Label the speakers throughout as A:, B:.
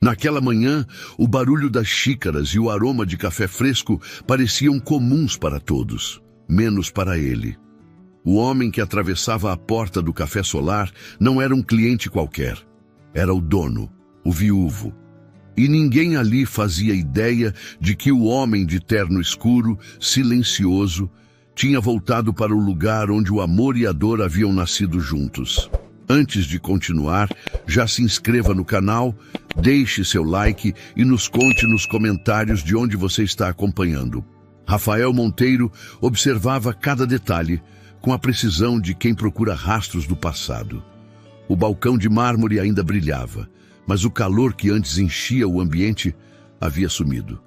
A: Naquela manhã, o barulho das xícaras e o aroma de café fresco pareciam comuns para todos, menos para ele. O homem que atravessava a porta do Café Solar não era um cliente qualquer. Era o dono, o viúvo. E ninguém ali fazia ideia de que o homem de terno escuro, silencioso, tinha voltado para o lugar onde o amor e a dor haviam nascido juntos. Antes de continuar, já se inscreva no canal, deixe seu like e nos conte nos comentários de onde você está acompanhando. Rafael Monteiro observava cada detalhe, com a precisão de quem procura rastros do passado. O balcão de mármore ainda brilhava, mas o calor que antes enchia o ambiente havia sumido.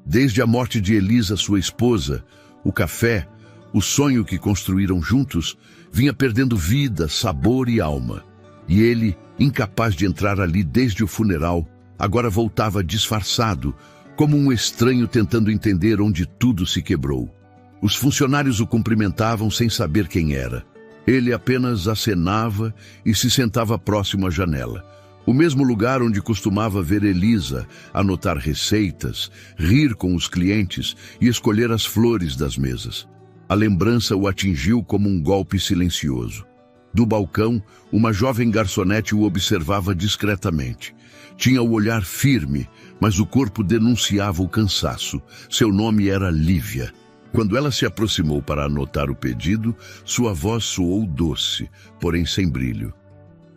A: Desde a morte de Elisa, sua esposa, o café, o sonho que construíram juntos, vinha perdendo vida, sabor e alma. E ele, incapaz de entrar ali desde o funeral, agora voltava disfarçado, como um estranho tentando entender onde tudo se quebrou. Os funcionários o cumprimentavam sem saber quem era. Ele apenas acenava e se sentava próximo à janela. O mesmo lugar onde costumava ver Elisa, anotar receitas, rir com os clientes e escolher as flores das mesas. A lembrança o atingiu como um golpe silencioso. Do balcão, uma jovem garçonete o observava discretamente. Tinha o olhar firme, mas o corpo denunciava o cansaço. Seu nome era Lívia. Quando ela se aproximou para anotar o pedido, sua voz soou doce, porém sem brilho.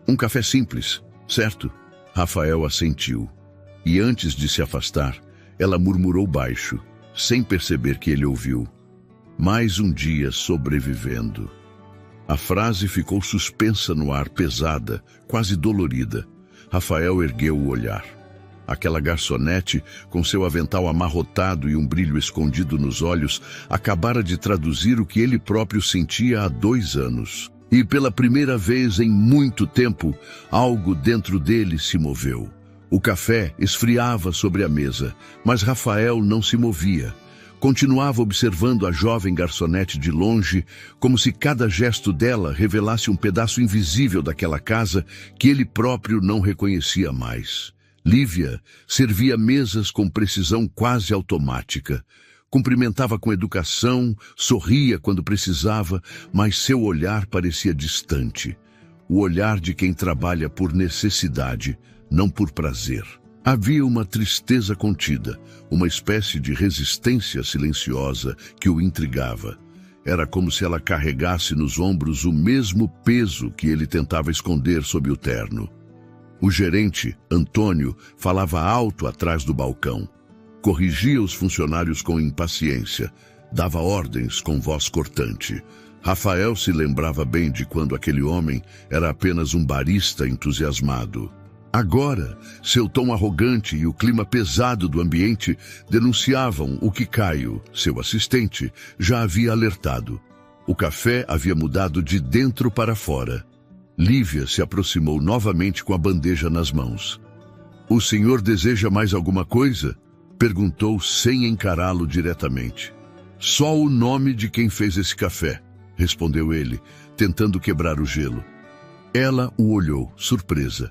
A: Um café simples, certo? Rafael assentiu. E antes de se afastar, ela murmurou baixo, sem perceber que ele ouviu. Mais um dia sobrevivendo. A frase ficou suspensa no ar, pesada, quase dolorida. Rafael ergueu o olhar. Aquela garçonete, com seu avental amarrotado e um brilho escondido nos olhos, acabara de traduzir o que ele próprio sentia há 2 anos. E pela primeira vez em muito tempo, algo dentro dele se moveu. O café esfriava sobre a mesa, mas Rafael não se movia. Continuava observando a jovem garçonete de longe, como se cada gesto dela revelasse um pedaço invisível daquela casa que ele próprio não reconhecia mais. Lívia servia mesas com precisão quase automática. Cumprimentava com educação, sorria quando precisava, mas seu olhar parecia distante. O olhar de quem trabalha por necessidade, não por prazer. Havia uma tristeza contida, uma espécie de resistência silenciosa que o intrigava. Era como se ela carregasse nos ombros o mesmo peso que ele tentava esconder sob o terno. O gerente, Antônio, falava alto atrás do balcão. Corrigia os funcionários com impaciência, dava ordens com voz cortante. Rafael se lembrava bem de quando aquele homem era apenas um barista entusiasmado. Agora, seu tom arrogante e o clima pesado do ambiente denunciavam o que Caio, seu assistente, já havia alertado. O café havia mudado de dentro para fora. Lívia se aproximou novamente com a bandeja nas mãos. "O senhor deseja mais alguma coisa?" perguntou sem encará-lo diretamente. "Só o nome de quem fez esse café", respondeu ele, tentando quebrar o gelo. Ela o olhou, surpresa.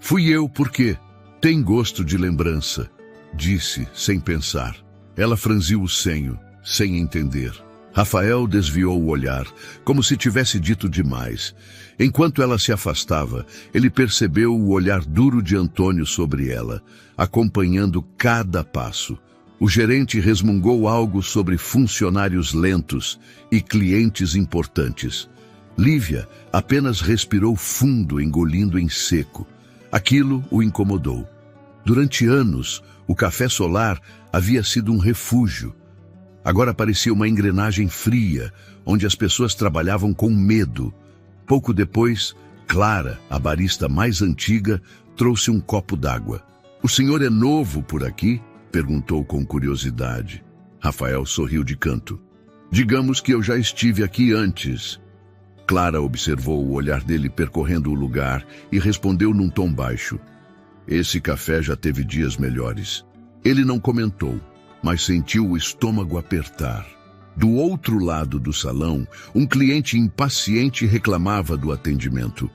A: "Fui eu, por quê? Tem gosto de lembrança", disse, sem pensar. Ela franziu o senho, sem entender. Rafael desviou o olhar, como se tivesse dito demais. Enquanto ela se afastava, ele percebeu o olhar duro de Antônio sobre ela, acompanhando cada passo. O gerente resmungou algo sobre funcionários lentos e clientes importantes. Lívia apenas respirou fundo, engolindo em seco. Aquilo o incomodou. Durante anos, o Café Solar havia sido um refúgio. Agora parecia uma engrenagem fria, onde as pessoas trabalhavam com medo. Pouco depois, Clara, a barista mais antiga, trouxe um copo d'água. "O senhor é novo por aqui?" perguntou com curiosidade. Rafael sorriu de canto. "Digamos que eu já estive aqui antes." Clara observou o olhar dele percorrendo o lugar e respondeu num tom baixo. "Esse café já teve dias melhores." Ele não comentou, mas sentiu o estômago apertar. Do outro lado do salão, um cliente impaciente reclamava do atendimento.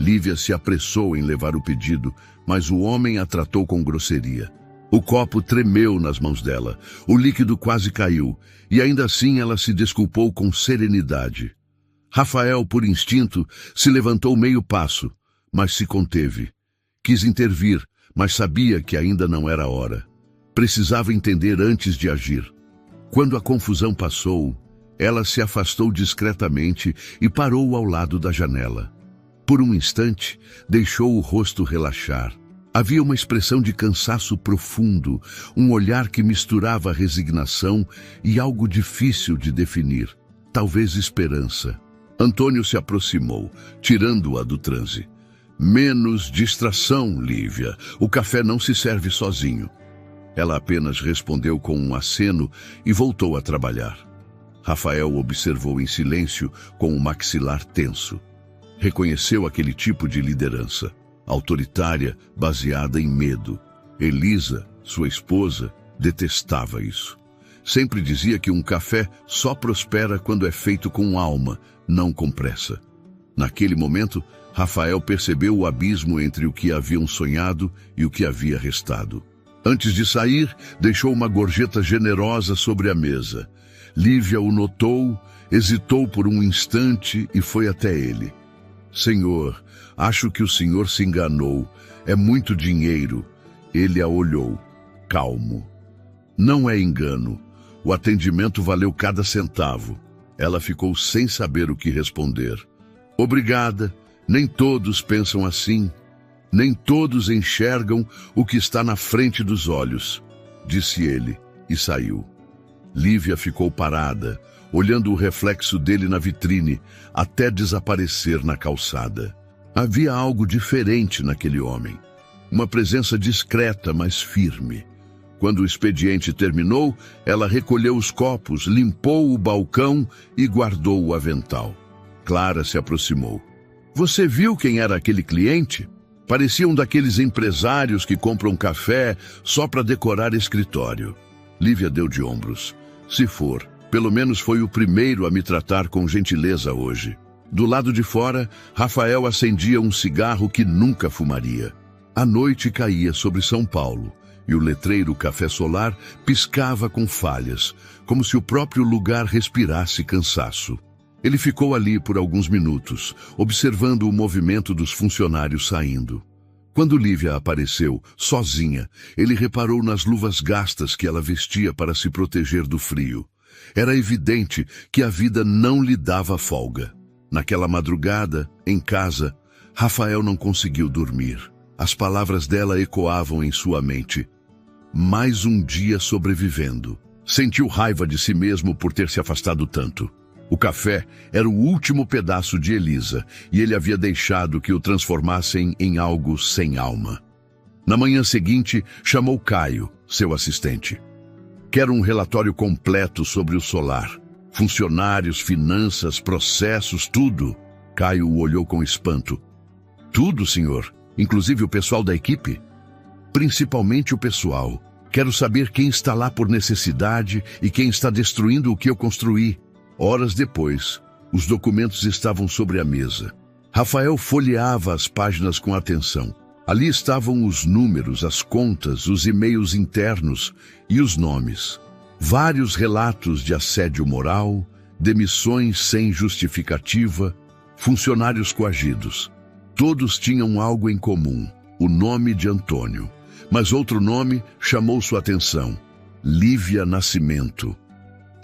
A: Lívia se apressou em levar o pedido, mas o homem a tratou com grosseria. O copo tremeu nas mãos dela, o líquido quase caiu, e ainda assim ela se desculpou com serenidade. Rafael, por instinto, se levantou meio passo, mas se conteve. Quis intervir, mas sabia que ainda não era hora. Precisava entender antes de agir. Quando a confusão passou, ela se afastou discretamente e parou ao lado da janela. Por um instante, deixou o rosto relaxar. Havia uma expressão de cansaço profundo, um olhar que misturava resignação e algo difícil de definir, talvez esperança. Antônio se aproximou, tirando-a do transe. Menos distração, Lívia. O café não se serve sozinho. Ela apenas respondeu com um aceno e voltou a trabalhar. Rafael observou em silêncio, com o maxilar tenso. Reconheceu aquele tipo de liderança, autoritária, baseada em medo. Elisa, sua esposa, detestava isso. Sempre dizia que um café só prospera quando é feito com alma, não com pressa. Naquele momento, Rafael percebeu o abismo entre o que haviam sonhado e o que havia restado. Antes de sair, deixou uma gorjeta generosa sobre a mesa. Lívia o notou, hesitou por um instante e foi até ele. Senhor, acho que o senhor se enganou. É muito dinheiro. Ele a olhou, calmo. Não é engano. O atendimento valeu cada centavo. Ela ficou sem saber o que responder. Obrigada. Nem todos pensam assim. Nem todos enxergam o que está na frente dos olhos, disse ele e saiu. Lívia ficou parada, olhando o reflexo dele na vitrine, até desaparecer na calçada. Havia algo diferente naquele homem. Uma presença discreta, mas firme. Quando o expediente terminou, ela recolheu os copos, limpou o balcão e guardou o avental. Clara se aproximou. Você viu quem era aquele cliente? Parecia um daqueles empresários que compram café só para decorar escritório. Lívia deu de ombros. Se for, pelo menos foi o primeiro a me tratar com gentileza hoje. Do lado de fora, Rafael acendia um cigarro que nunca fumaria. A noite caía sobre São Paulo e o letreiro Café Solar piscava com falhas, como se o próprio lugar respirasse cansaço. Ele ficou ali por alguns minutos, observando o movimento dos funcionários saindo. Quando Lívia apareceu, sozinha, ele reparou nas luvas gastas que ela vestia para se proteger do frio. Era evidente que a vida não lhe dava folga. Naquela madrugada, em casa, Rafael não conseguiu dormir. As palavras dela ecoavam em sua mente. Mais um dia sobrevivendo. Sentiu raiva de si mesmo por ter se afastado tanto. O café era o último pedaço de Elisa e ele havia deixado que o transformassem em algo sem alma. Na manhã seguinte, chamou Caio, seu assistente. Quero um relatório completo sobre o solar. Funcionários, finanças, processos, tudo. Caio o olhou com espanto. Tudo, senhor? Inclusive o pessoal da equipe? Principalmente o pessoal. Quero saber quem está lá por necessidade e quem está destruindo o que eu construí. Horas depois, os documentos estavam sobre a mesa. Rafael folheava as páginas com atenção. Ali estavam os números, as contas, os e-mails internos e os nomes. Vários relatos de assédio moral, demissões sem justificativa, funcionários coagidos. Todos tinham algo em comum, o nome de Antônio. Mas outro nome chamou sua atenção: Lívia Nascimento.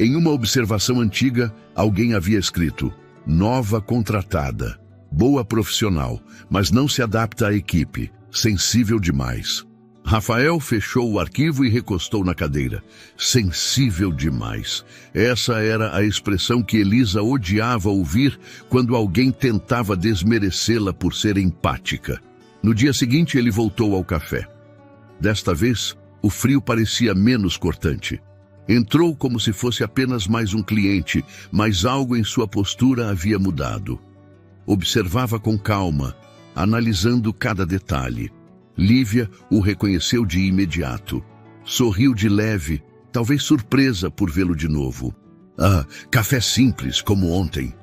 A: Em uma observação antiga, alguém havia escrito: nova contratada, boa profissional, mas não se adapta à equipe, sensível demais. Rafael fechou o arquivo e recostou na cadeira. Sensível demais. Essa era a expressão que Elisa odiava ouvir quando alguém tentava desmerecê-la por ser empática. No dia seguinte, ele voltou ao café. Desta vez, o frio parecia menos cortante. Entrou como se fosse apenas mais um cliente, mas algo em sua postura havia mudado. Observava com calma, analisando cada detalhe. Lívia o reconheceu de imediato. Sorriu de leve, talvez surpresa por vê-lo de novo. Café simples, como ontem.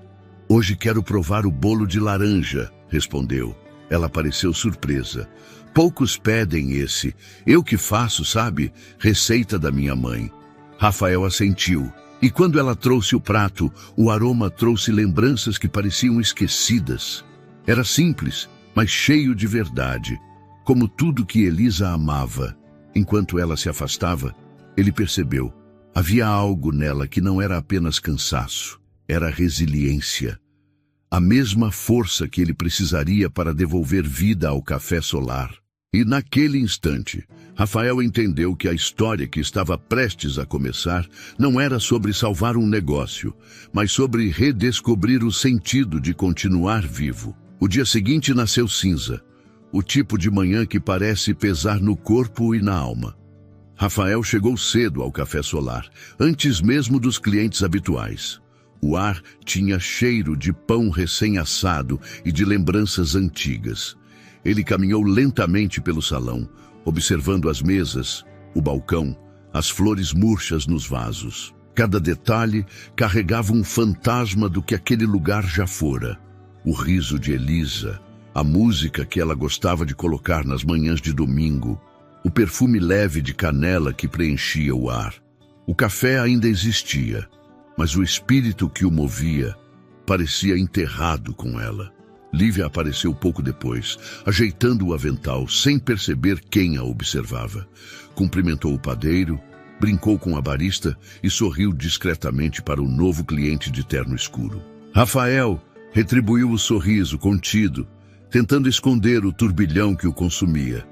A: Hoje quero provar o bolo de laranja, respondeu. Ela pareceu surpresa. Poucos pedem esse. Eu que faço, sabe? Receita da minha mãe. Rafael assentiu. E quando ela trouxe o prato, o aroma trouxe lembranças que pareciam esquecidas. Era simples, mas cheio de verdade, como tudo que Elisa amava. Enquanto ela se afastava, ele percebeu. Havia algo nela que não era apenas cansaço, era resiliência. A mesma força que ele precisaria para devolver vida ao café solar. E naquele instante, Rafael entendeu que a história que estava prestes a começar não era sobre salvar um negócio, mas sobre redescobrir o sentido de continuar vivo. O dia seguinte nasceu cinza, o tipo de manhã que parece pesar no corpo e na alma. Rafael chegou cedo ao café solar, antes mesmo dos clientes habituais. O ar tinha cheiro de pão recém-assado e de lembranças antigas. Ele caminhou lentamente pelo salão, observando as mesas, o balcão, as flores murchas nos vasos. Cada detalhe carregava um fantasma do que aquele lugar já fora. O riso de Elisa, a música que ela gostava de colocar nas manhãs de domingo, o perfume leve de canela que preenchia o ar. O café ainda existia, mas o espírito que o movia parecia enterrado com ela. Lívia apareceu pouco depois, ajeitando o avental, sem perceber quem a observava. Cumprimentou o padeiro, brincou com a barista e sorriu discretamente para o novo cliente de terno escuro. Rafael retribuiu o sorriso contido, tentando esconder o turbilhão que o consumia.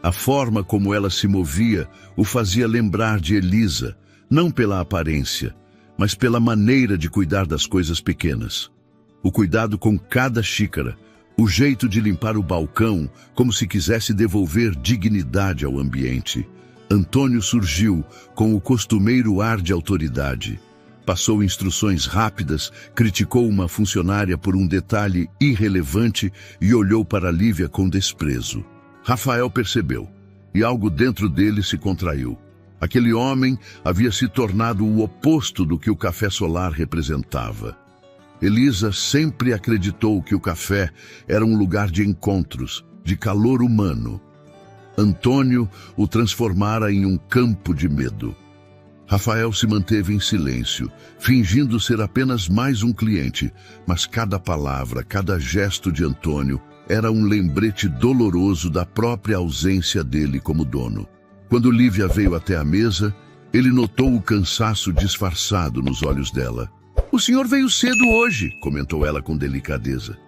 A: A forma como ela se movia o fazia lembrar de Elisa, não pela aparência, mas pela maneira de cuidar das coisas pequenas. O cuidado com cada xícara, o jeito de limpar o balcão como se quisesse devolver dignidade ao ambiente. Antônio surgiu com o costumeiro ar de autoridade. Passou instruções rápidas, criticou uma funcionária por um detalhe irrelevante e olhou para Lívia com desprezo. Rafael percebeu, e algo dentro dele se contraiu. Aquele homem havia se tornado o oposto do que o café solar representava. Elisa sempre acreditou que o café era um lugar de encontros, de calor humano. Antônio o transformara em um campo de medo. Rafael se manteve em silêncio, fingindo ser apenas mais um cliente, mas cada palavra, cada gesto de Antônio era um lembrete doloroso da própria ausência dele como dono. Quando Lívia veio até a mesa, ele notou o cansaço disfarçado nos olhos dela. "O senhor veio cedo hoje", comentou ela com delicadeza.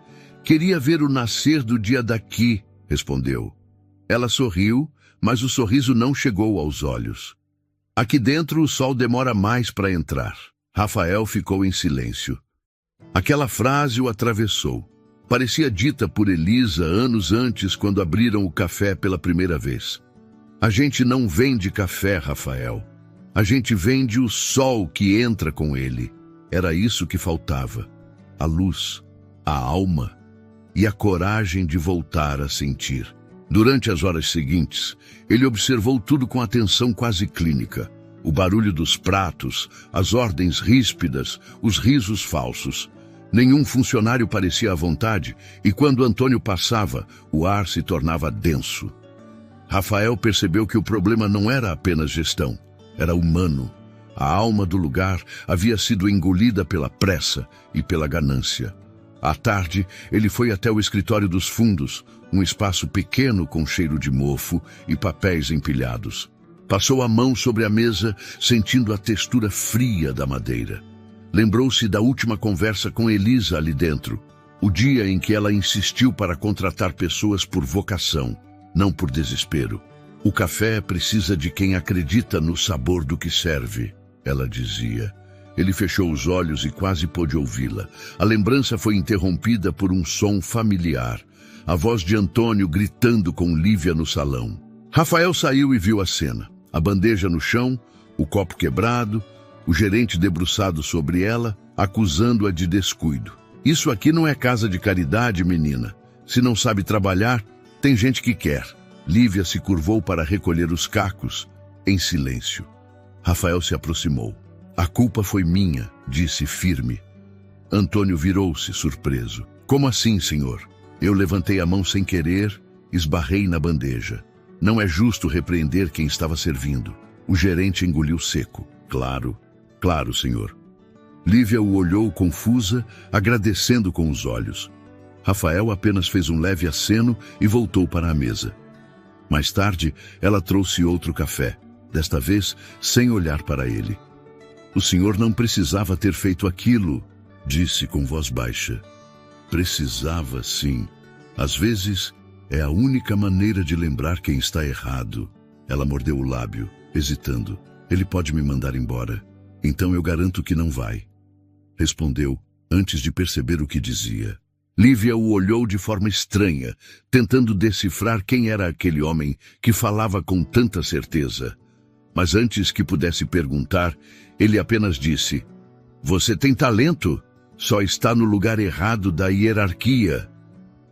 A: "Queria ver o nascer do dia daqui", respondeu. Ela sorriu, mas o sorriso não chegou aos olhos. "Aqui dentro o sol demora mais para entrar." Rafael ficou em silêncio. Aquela frase o atravessou. Parecia dita por Elisa anos antes, quando abriram o café pela primeira vez. "A gente não vende café, Rafael. A gente vende o sol que entra com ele." Era isso que faltava. A luz, a alma e a coragem de voltar a sentir. Durante as horas seguintes, ele observou tudo com atenção quase clínica. O barulho dos pratos, as ordens ríspidas, os risos falsos. Nenhum funcionário parecia à vontade, e quando Antônio passava, o ar se tornava denso. Rafael percebeu que o problema não era apenas gestão, era humano. A alma do lugar havia sido engolida pela pressa e pela ganância. À tarde, ele foi até o escritório dos fundos, um espaço pequeno com cheiro de mofo e papéis empilhados. Passou a mão sobre a mesa, sentindo a textura fria da madeira. Lembrou-se da última conversa com Elisa ali dentro, o dia em que ela insistiu para contratar pessoas por vocação, não por desespero. "O café precisa de quem acredita no sabor do que serve", ela dizia. Ele fechou os olhos e quase pôde ouvi-la. A lembrança foi interrompida por um som familiar. A voz de Antônio gritando com Lívia no salão. Rafael saiu e viu a cena. A bandeja no chão, o copo quebrado, o gerente debruçado sobre ela, acusando-a de descuido. "Isso aqui não é casa de caridade, menina. Se não sabe trabalhar, tem gente que quer." Lívia se curvou para recolher os cacos, em silêncio. Rafael se aproximou. "A culpa foi minha", disse firme. Antônio virou-se, surpreso. "Como assim, senhor?" Eu levantei a mão sem querer, esbarrei na bandeja. Não é justo repreender quem estava servindo. O gerente engoliu seco. Claro, claro, senhor. Lívia o olhou confusa, agradecendo com os olhos. Rafael apenas fez um leve aceno e voltou para a mesa. Mais tarde, ela trouxe outro café, desta vez sem olhar para ele. O senhor não precisava ter feito aquilo, disse com voz baixa. Precisava, sim. Às vezes, é a única maneira de lembrar quem está errado. Ela mordeu o lábio, hesitando. Ele pode me mandar embora. Então eu garanto que não vai. Respondeu, antes de perceber o que dizia. Lívia o olhou de forma estranha, tentando decifrar quem era aquele homem que falava com tanta certeza. Mas antes que pudesse perguntar, ele apenas disse: "Você tem talento, só está no lugar errado da hierarquia."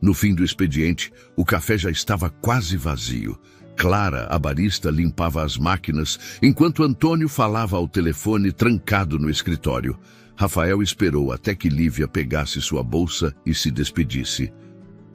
A: No fim do expediente, o café já estava quase vazio. Clara, a barista, limpava as máquinas, enquanto Antônio falava ao telefone trancado no escritório. Rafael esperou até que Lívia pegasse sua bolsa e se despedisse.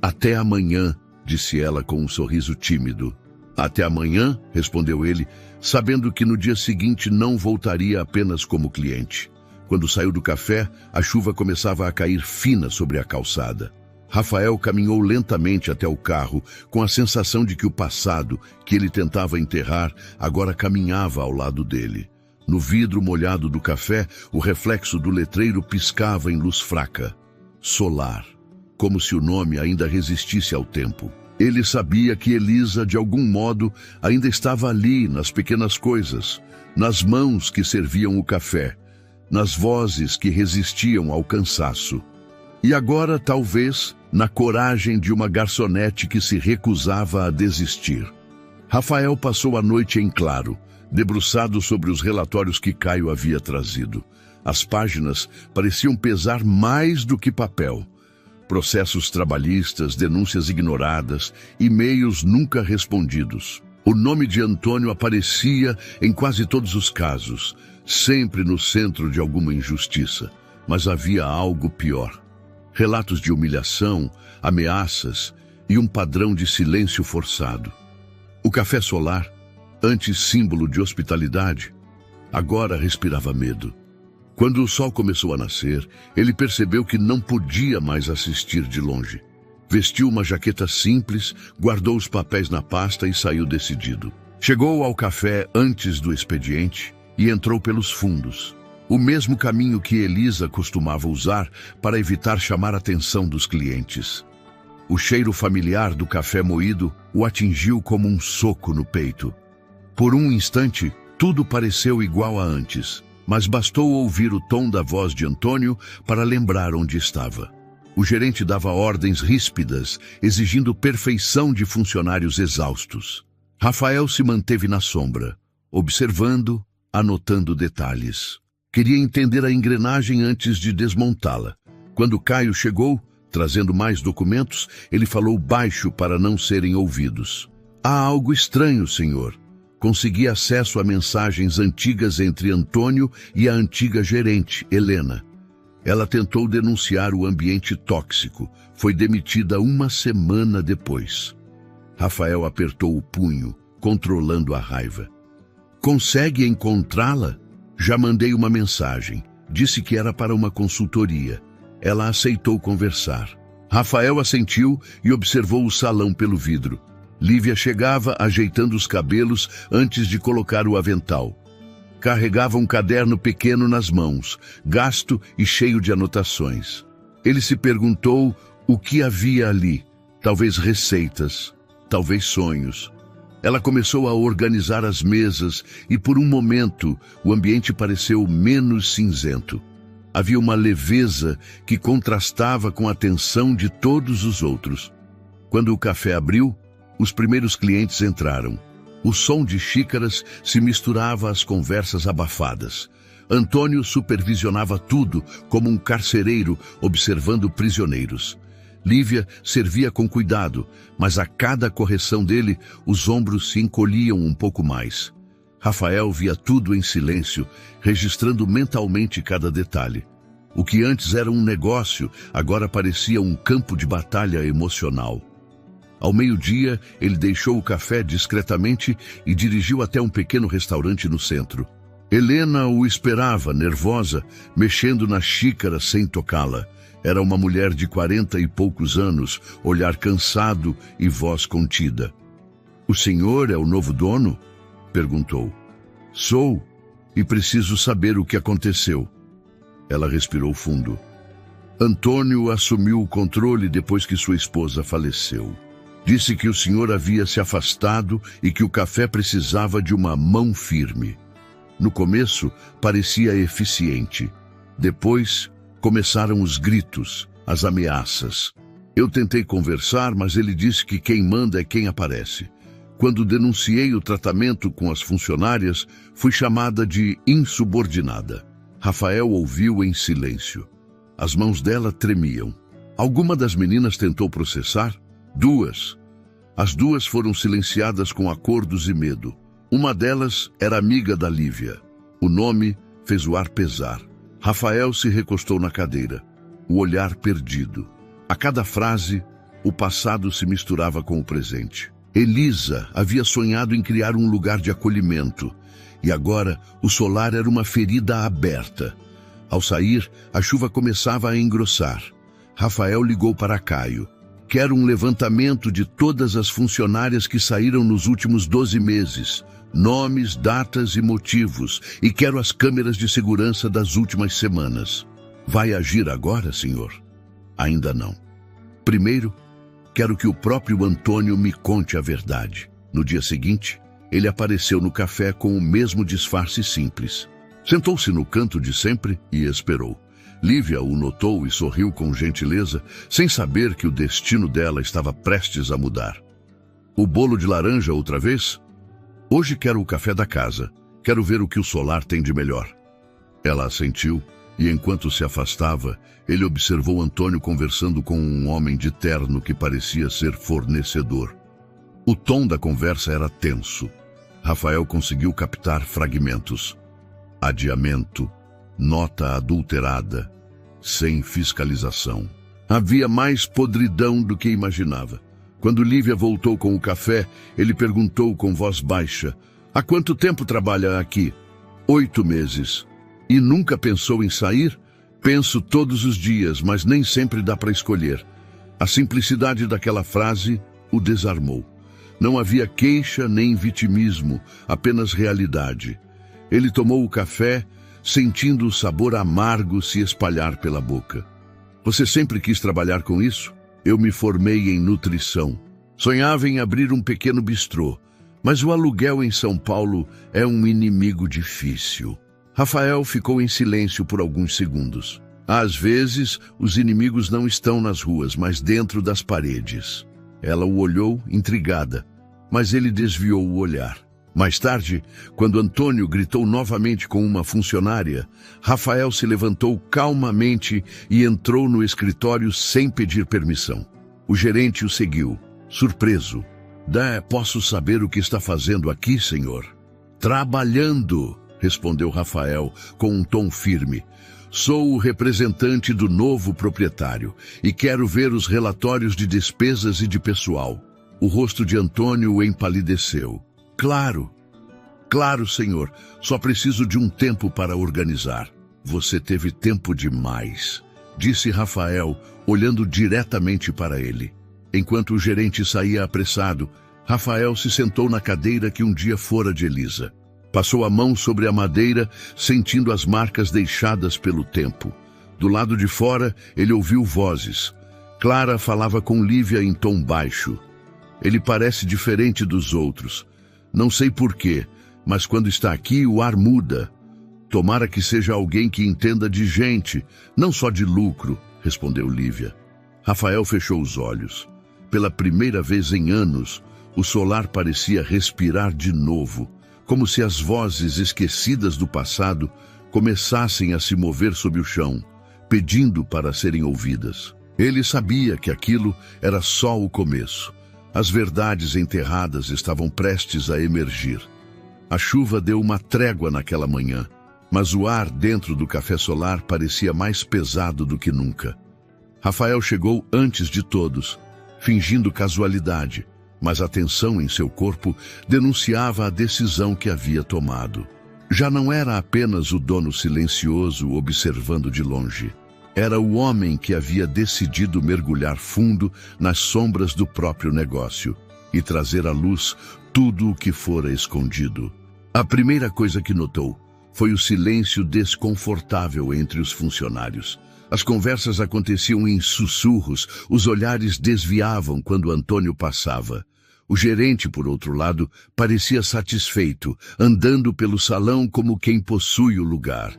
A: "Até amanhã", disse ela com um sorriso tímido. "Até amanhã", respondeu ele, sabendo que no dia seguinte não voltaria apenas como cliente. Quando saiu do café, a chuva começava a cair fina sobre a calçada. Rafael caminhou lentamente até o carro, com a sensação de que o passado, que ele tentava enterrar, agora caminhava ao lado dele. No vidro molhado do café, o reflexo do letreiro piscava em luz fraca. Solar, como se o nome ainda resistisse ao tempo. Ele sabia que Elisa, de algum modo, ainda estava ali, nas pequenas coisas, nas mãos que serviam o café, nas vozes que resistiam ao cansaço. E agora, talvez, na coragem de uma garçonete que se recusava a desistir. Rafael passou a noite em claro, debruçado sobre os relatórios que Caio havia trazido. As páginas pareciam pesar mais do que papel. Processos trabalhistas, denúncias ignoradas, e-mails nunca respondidos. O nome de Antônio aparecia em quase todos os casos, sempre no centro de alguma injustiça. Mas havia algo pior. Relatos de humilhação, ameaças e um padrão de silêncio forçado. O café solar, antes símbolo de hospitalidade, agora respirava medo. Quando o sol começou a nascer, ele percebeu que não podia mais assistir de longe. Vestiu uma jaqueta simples, guardou os papéis na pasta e saiu decidido. Chegou ao café antes do expediente e entrou pelos fundos. O mesmo caminho que Elisa costumava usar para evitar chamar a atenção dos clientes. O cheiro familiar do café moído o atingiu como um soco no peito. Por um instante, tudo pareceu igual a antes, mas bastou ouvir o tom da voz de Antônio para lembrar onde estava. O gerente dava ordens ríspidas, exigindo perfeição de funcionários exaustos. Rafael se manteve na sombra, observando, anotando detalhes. Queria entender a engrenagem antes de desmontá-la. Quando Caio chegou, trazendo mais documentos, ele falou baixo para não serem ouvidos. "Há algo estranho, senhor." Consegui acesso a mensagens antigas entre Antônio e a antiga gerente, Helena. Ela tentou denunciar o ambiente tóxico. Foi demitida uma semana depois. Rafael apertou o punho, controlando a raiva. "Consegue encontrá-la?" "Já mandei uma mensagem. Disse que era para uma consultoria." Ela aceitou conversar. Rafael assentiu e observou o salão pelo vidro. Lívia chegava ajeitando os cabelos antes de colocar o avental. Carregava um caderno pequeno nas mãos, gasto e cheio de anotações. Ele se perguntou o que havia ali. Talvez receitas, talvez sonhos. Ela começou a organizar as mesas e, por um momento, o ambiente pareceu menos cinzento. Havia uma leveza que contrastava com a tensão de todos os outros. Quando o café abriu, os primeiros clientes entraram. O som de xícaras se misturava às conversas abafadas. Antônio supervisionava tudo como um carcereiro observando prisioneiros. Lívia servia com cuidado, mas a cada correção dele, os ombros se encolhiam um pouco mais. Rafael via tudo em silêncio, registrando mentalmente cada detalhe. O que antes era um negócio, agora parecia um campo de batalha emocional. Ao meio-dia, ele deixou o café discretamente e dirigiu até um pequeno restaurante no centro. Helena o esperava, nervosa, mexendo na xícara sem tocá-la. Era uma mulher de 40 e poucos anos, olhar cansado e voz contida. "O senhor é o novo dono?" perguntou. "Sou, e preciso saber o que aconteceu." Ela respirou fundo. "Antônio assumiu o controle depois que sua esposa faleceu. Disse que o senhor havia se afastado e que o café precisava de uma mão firme. No começo, parecia eficiente. Depois, começaram os gritos, as ameaças. Eu tentei conversar, mas ele disse que quem manda é quem aparece. Quando denunciei o tratamento com as funcionárias, fui chamada de insubordinada." Rafael ouviu em silêncio. As mãos dela tremiam. Alguma das meninas tentou processar? 2. As 2 foram silenciadas com acordos e medo. Uma delas era amiga da Lívia. O nome fez o ar pesar. Rafael se recostou na cadeira, o olhar perdido. A cada frase, o passado se misturava com o presente. Elisa havia sonhado em criar um lugar de acolhimento, e agora o solar era uma ferida aberta. Ao sair, a chuva começava a engrossar. Rafael ligou para Caio. "Quero um levantamento de todas as funcionárias que saíram nos últimos 12 meses. Nomes, datas e motivos. E quero as câmeras de segurança das últimas semanas." "Vai agir agora, senhor?" "Ainda não. Primeiro, quero que o próprio Antônio me conte a verdade." No dia seguinte, ele apareceu no café com o mesmo disfarce simples. Sentou-se no canto de sempre e esperou. Lívia o notou e sorriu com gentileza, sem saber que o destino dela estava prestes a mudar. "O bolo de laranja outra vez? Hoje quero o café da casa. Quero ver o que o solar tem de melhor." Ela assentiu, e enquanto se afastava, ele observou Antônio conversando com um homem de terno que parecia ser fornecedor. O tom da conversa era tenso. Rafael conseguiu captar fragmentos. Adiamento, nota adulterada, sem fiscalização. Havia mais podridão do que imaginava. Quando Lívia voltou com o café, ele perguntou com voz baixa: "Há quanto tempo trabalha aqui?" 8 meses. "E nunca pensou em sair?" "Penso todos os dias, mas nem sempre dá para escolher." A simplicidade daquela frase o desarmou. Não havia queixa nem vitimismo, apenas realidade. Ele tomou o café, sentindo o sabor amargo se espalhar pela boca. "Você sempre quis trabalhar com isso?" "Eu me formei em nutrição. Sonhava em abrir um pequeno bistrô, mas o aluguel em São Paulo é um inimigo difícil." Rafael ficou em silêncio por alguns segundos. Às vezes, os inimigos não estão nas ruas, mas dentro das paredes. Ela o olhou, intrigada, mas ele desviou o olhar. Mais tarde, quando Antônio gritou novamente com uma funcionária, Rafael se levantou calmamente e entrou no escritório sem pedir permissão. O gerente o seguiu, surpreso. Posso saber o que está fazendo aqui, senhor?" "Trabalhando", respondeu Rafael com um tom firme. "Sou o representante do novo proprietário e quero ver os relatórios de despesas e de pessoal." O rosto de Antônio empalideceu. Claro, senhor. Só preciso de um tempo para organizar." "Você teve tempo demais", disse Rafael, olhando diretamente para ele. Enquanto o gerente saía apressado, Rafael se sentou na cadeira que um dia fora de Elisa. Passou a mão sobre a madeira, sentindo as marcas deixadas pelo tempo. Do lado de fora, ele ouviu vozes. Clara falava com Lívia em tom baixo. "Ele parece diferente dos outros. Não sei porquê, mas quando está aqui o ar muda. Tomara que seja alguém que entenda de gente, não só de lucro", respondeu Lívia. Rafael fechou os olhos. Pela primeira vez em anos, o solar parecia respirar de novo, como se as vozes esquecidas do passado começassem a se mover sob o chão, pedindo para serem ouvidas. Ele sabia que aquilo era só o começo. As verdades enterradas estavam prestes a emergir. A chuva deu uma trégua naquela manhã, mas o ar dentro do café solar parecia mais pesado do que nunca. Rafael chegou antes de todos, fingindo casualidade, mas a tensão em seu corpo denunciava a decisão que havia tomado. Já não era apenas o dono silencioso observando de longe. Era o homem que havia decidido mergulhar fundo nas sombras do próprio negócio e trazer à luz tudo o que fora escondido. A primeira coisa que notou foi o silêncio desconfortável entre os funcionários. As conversas aconteciam em sussurros, os olhares desviavam quando Antônio passava. O gerente, por outro lado, parecia satisfeito, andando pelo salão como quem possui o lugar.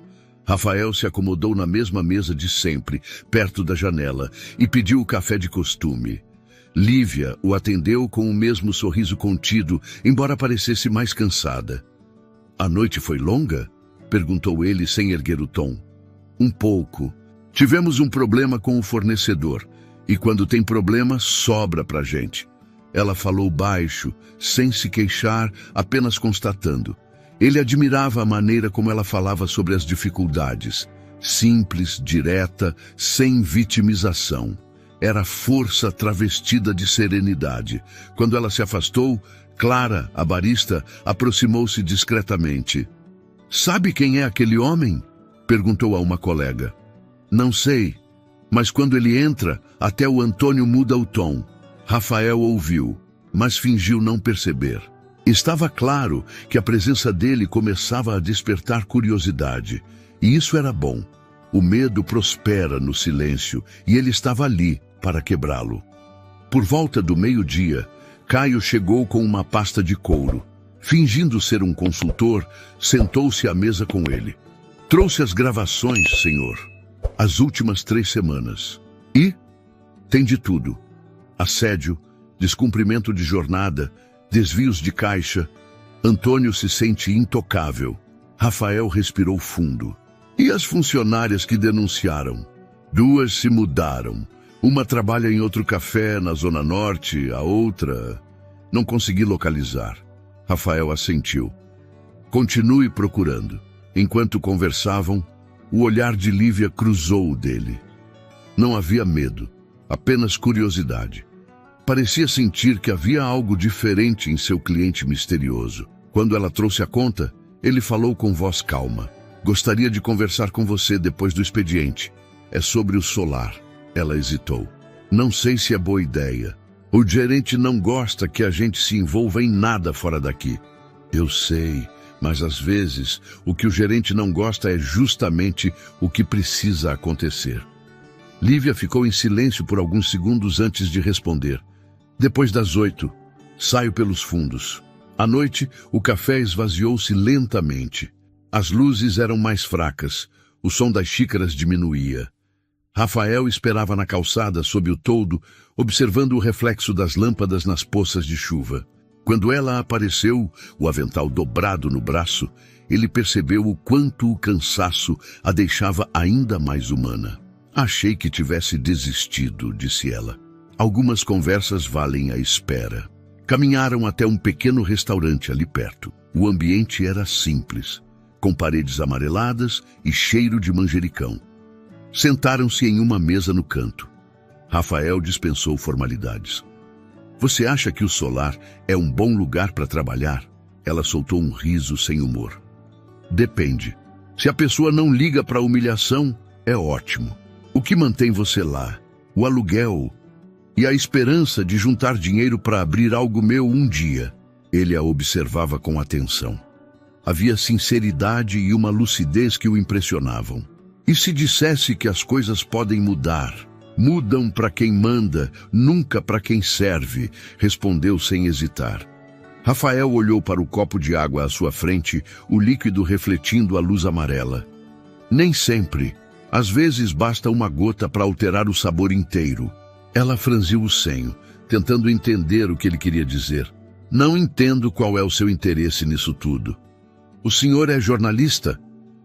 A: Rafael se acomodou na mesma mesa de sempre, perto da janela, e pediu o café de costume. Lívia o atendeu com o mesmo sorriso contido, embora parecesse mais cansada. "A noite foi longa?" perguntou ele sem erguer o tom. "Um pouco. Tivemos um problema com o fornecedor, e quando tem problema, sobra pra gente." Ela falou baixo, sem se queixar, apenas constatando. Ele admirava a maneira como ela falava sobre as dificuldades. Simples, direta, sem vitimização. Era força travestida de serenidade. Quando ela se afastou, Clara, a barista, aproximou-se discretamente. "Sabe quem é aquele homem?" perguntou a uma colega. "Não sei, mas quando ele entra, até o Antônio muda o tom." Rafael ouviu, mas fingiu não perceber. Estava claro que a presença dele começava a despertar curiosidade, e isso era bom. O medo prospera no silêncio, e ele estava ali para quebrá-lo. Por volta do meio-dia, Caio chegou com uma pasta de couro. Fingindo ser um consultor, sentou-se à mesa com ele. "Trouxe as gravações, senhor. As últimas 3 semanas. E? Tem de tudo. Assédio, descumprimento de jornada, desvios de caixa." Antônio se sente intocável. Rafael respirou fundo. "E as funcionárias que denunciaram?" "2 se mudaram. Uma trabalha em outro café na Zona Norte, a outra... Não consegui localizar." Rafael assentiu. "Continue procurando." Enquanto conversavam, o olhar de Lívia cruzou o dele. Não havia medo, apenas curiosidade. Parecia sentir que havia algo diferente em seu cliente misterioso. Quando ela trouxe a conta, ele falou com voz calma. "Gostaria de conversar com você depois do expediente. É sobre o solar." Ela hesitou. "Não sei se é boa ideia. O gerente não gosta que a gente se envolva em nada fora daqui." "Eu sei, mas às vezes o que o gerente não gosta é justamente o que precisa acontecer." Lívia ficou em silêncio por alguns segundos antes de responder. "Depois das 8, saio pelos fundos." À noite, o café esvaziou-se lentamente. As luzes eram mais fracas, o som das xícaras diminuía. Rafael esperava na calçada, sob o toldo, observando o reflexo das lâmpadas nas poças de chuva. Quando ela apareceu, o avental dobrado no braço, ele percebeu o quanto o cansaço a deixava ainda mais humana. "Achei que tivesse desistido", disse ela. "Algumas conversas valem a espera." Caminharam até um pequeno restaurante ali perto. O ambiente era simples, com paredes amareladas e cheiro de manjericão. Sentaram-se em uma mesa no canto. Rafael dispensou formalidades. "Você acha que o solar é um bom lugar para trabalhar?" Ela soltou um riso sem humor. "Depende. Se a pessoa não liga para a humilhação, é ótimo. O que mantém você lá? O aluguel e a esperança de juntar dinheiro para abrir algo meu um dia." Ele a observava com atenção. Havia sinceridade e uma lucidez que o impressionavam. "E se dissesse que as coisas podem mudar?" "Mudam para quem manda, nunca para quem serve", respondeu sem hesitar. Rafael olhou para o copo de água à sua frente, o líquido refletindo a luz amarela. "Nem sempre. Às vezes basta uma gota para alterar o sabor inteiro." Ela franziu o senho, tentando entender o que ele queria dizer. "Não entendo qual é o seu interesse nisso tudo." "O senhor é jornalista?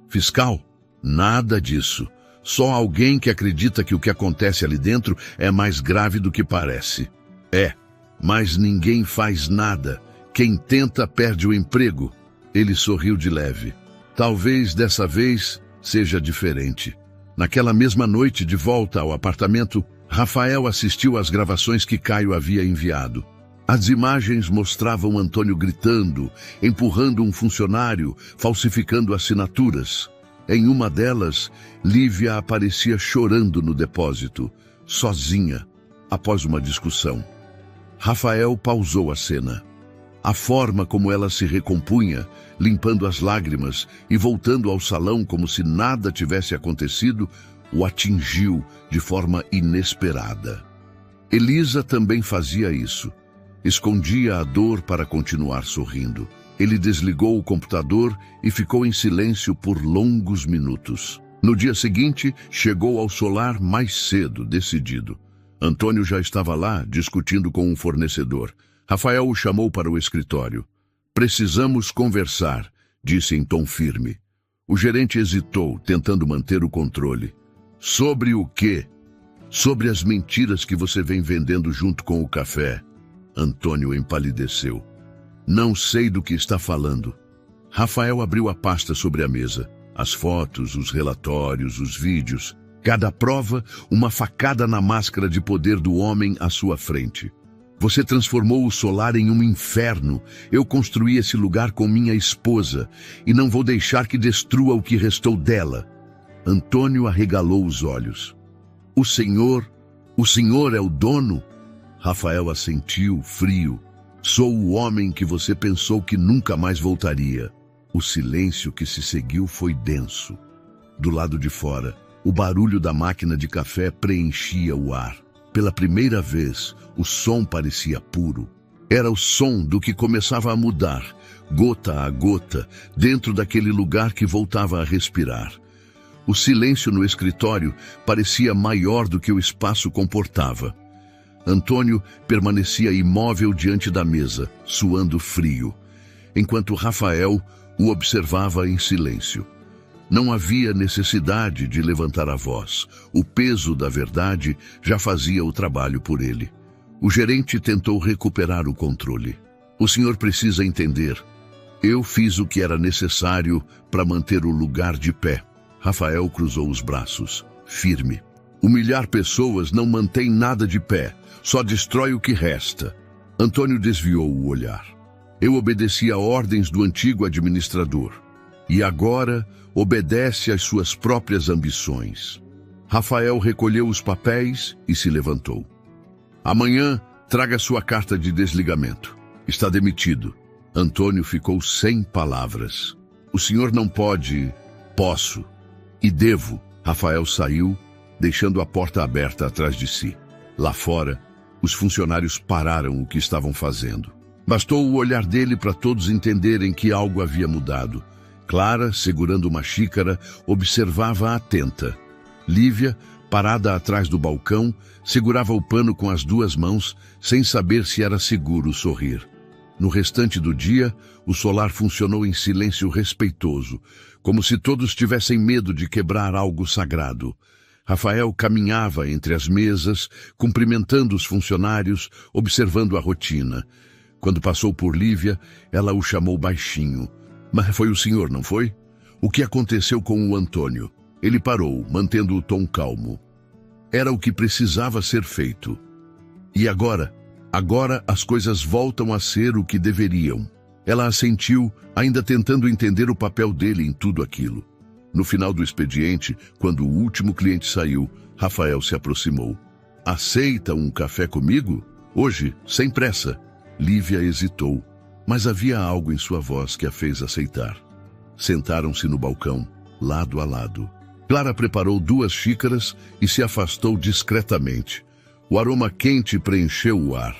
A: Fiscal?" "Nada disso. Só alguém que acredita que o que acontece ali dentro é mais grave do que parece." "É, mas ninguém faz nada. Quem tenta perde o emprego." Ele sorriu de leve. Talvez dessa vez seja diferente. Naquela mesma noite, de volta ao apartamento, Rafael assistiu às gravações que Caio havia enviado. As imagens mostravam Antônio gritando, empurrando um funcionário, falsificando assinaturas. Em uma delas, Lívia aparecia chorando no depósito, sozinha, após uma discussão. Rafael pausou a cena. A forma como ela se recompunha, limpando as lágrimas e voltando ao salão como se nada tivesse acontecido, o atingiu de forma inesperada. Elisa também fazia isso. Escondia a dor para continuar sorrindo. Ele desligou o computador e ficou em silêncio por longos minutos. No dia seguinte, chegou ao solar mais cedo, decidido. Antônio já estava lá, discutindo com um fornecedor. Rafael o chamou para o escritório. "Precisamos conversar", disse em tom firme. O gerente hesitou, tentando manter o controle. "Sobre o quê?" "Sobre as mentiras que você vem vendendo junto com o café." Antônio empalideceu. "Não sei do que está falando." Rafael abriu a pasta sobre a mesa. As fotos, os relatórios, os vídeos. Cada prova, uma facada na máscara de poder do homem à sua frente. "Você transformou o solar em um inferno. Eu construí esse lugar com minha esposa e não vou deixar que destrua o que restou dela." Antônio arregalou os olhos. O senhor é o dono?" Rafael assentiu, frio. "Sou o homem que você pensou que nunca mais voltaria." O silêncio que se seguiu foi denso. Do lado de fora, o barulho da máquina de café preenchia o ar. Pela primeira vez, o som parecia puro. Era o som do que começava a mudar, gota a gota, dentro daquele lugar que voltava a respirar. O silêncio no escritório parecia maior do que o espaço comportava. Antônio permanecia imóvel diante da mesa, suando frio, enquanto Rafael o observava em silêncio. Não havia necessidade de levantar a voz. O peso da verdade já fazia o trabalho por ele. O gerente tentou recuperar o controle. "O senhor precisa entender. Eu fiz o que era necessário para manter o lugar de pé." Rafael cruzou os braços, firme. "Humilhar pessoas não mantém nada de pé, só destrói o que resta." Antônio desviou o olhar. "Eu obedeci a ordens do antigo administrador. E agora obedece às suas próprias ambições." Rafael recolheu os papéis e se levantou. "Amanhã, traga sua carta de desligamento. Está demitido." Antônio ficou sem palavras. "O senhor não pode..." "Posso. E devo." Rafael saiu, deixando a porta aberta atrás de si. Lá fora, os funcionários pararam o que estavam fazendo. Bastou o olhar dele para todos entenderem que algo havia mudado. Clara, segurando uma xícara, observava atenta. Lívia, parada atrás do balcão, segurava o pano com as duas mãos, sem saber se era seguro sorrir. No restante do dia, o solar funcionou em silêncio respeitoso, como se todos tivessem medo de quebrar algo sagrado. Rafael caminhava entre as mesas, cumprimentando os funcionários, observando a rotina. Quando passou por Lívia, ela o chamou baixinho. "Mas foi o senhor, não foi? O que aconteceu com o Antônio?" Ele parou, mantendo o tom calmo. Era o que precisava ser feito. "E agora? Agora as coisas voltam a ser o que deveriam." Ela assentiu, ainda tentando entender o papel dele em tudo aquilo. No final do expediente, quando o último cliente saiu, Rafael se aproximou. "Aceita um café comigo? Hoje, sem pressa." Lívia hesitou, mas havia algo em sua voz que a fez aceitar. Sentaram-se no balcão, lado a lado. Clara preparou 2 xícaras e se afastou discretamente. O aroma quente preencheu o ar.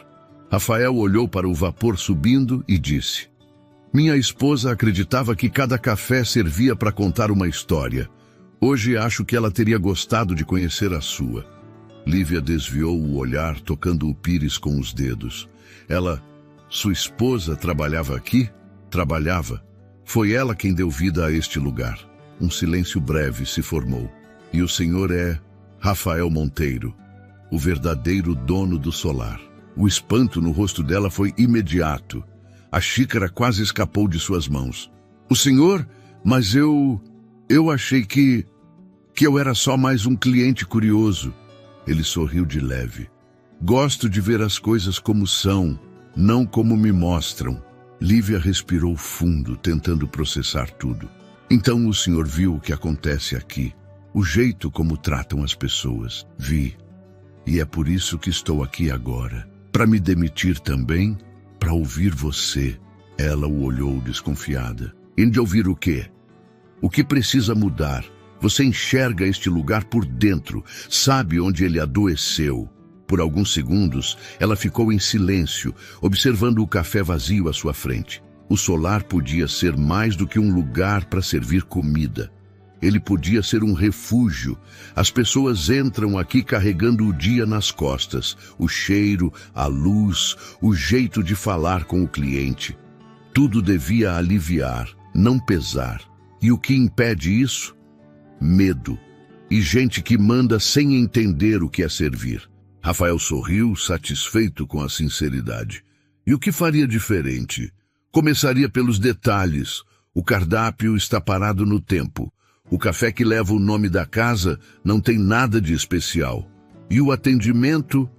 A: Rafael olhou para o vapor subindo e disse: "Minha esposa acreditava que cada café servia para contar uma história. Hoje acho que ela teria gostado de conhecer a sua." Lívia desviou o olhar, tocando o pires com os dedos. Sua esposa trabalhava aqui?" "Trabalhava. Foi ela quem deu vida a este lugar." Um silêncio breve se formou. "E o senhor é Rafael Monteiro, o verdadeiro dono do solar." O espanto no rosto dela foi imediato. A xícara quase escapou de suas mãos. "O senhor?" Mas eu achei que eu era só mais um cliente curioso. Ele sorriu de leve. Gosto de ver as coisas como são, não como me mostram. Lívia respirou fundo, tentando processar tudo. Então o senhor viu o que acontece aqui, o jeito como tratam as pessoas. Vi. E é por isso que estou aqui agora. Para me demitir também, para ouvir você. Ela o olhou desconfiada. E de ouvir o quê? O que precisa mudar? Você enxerga este lugar por dentro, sabe onde ele adoeceu. Por alguns segundos, ela ficou em silêncio, observando o café vazio à sua frente. O solar podia ser mais do que um lugar para servir comida. Ele podia ser um refúgio. As pessoas entram aqui carregando o dia nas costas, o cheiro, a luz, o jeito de falar com o cliente. Tudo devia aliviar, não pesar. E o que impede isso? Medo. E gente que manda sem entender o que é servir. Rafael sorriu, satisfeito com a sinceridade. E o que faria diferente? Começaria pelos detalhes. O cardápio está parado no tempo. O café que leva o nome da casa não tem nada de especial. E o atendimento?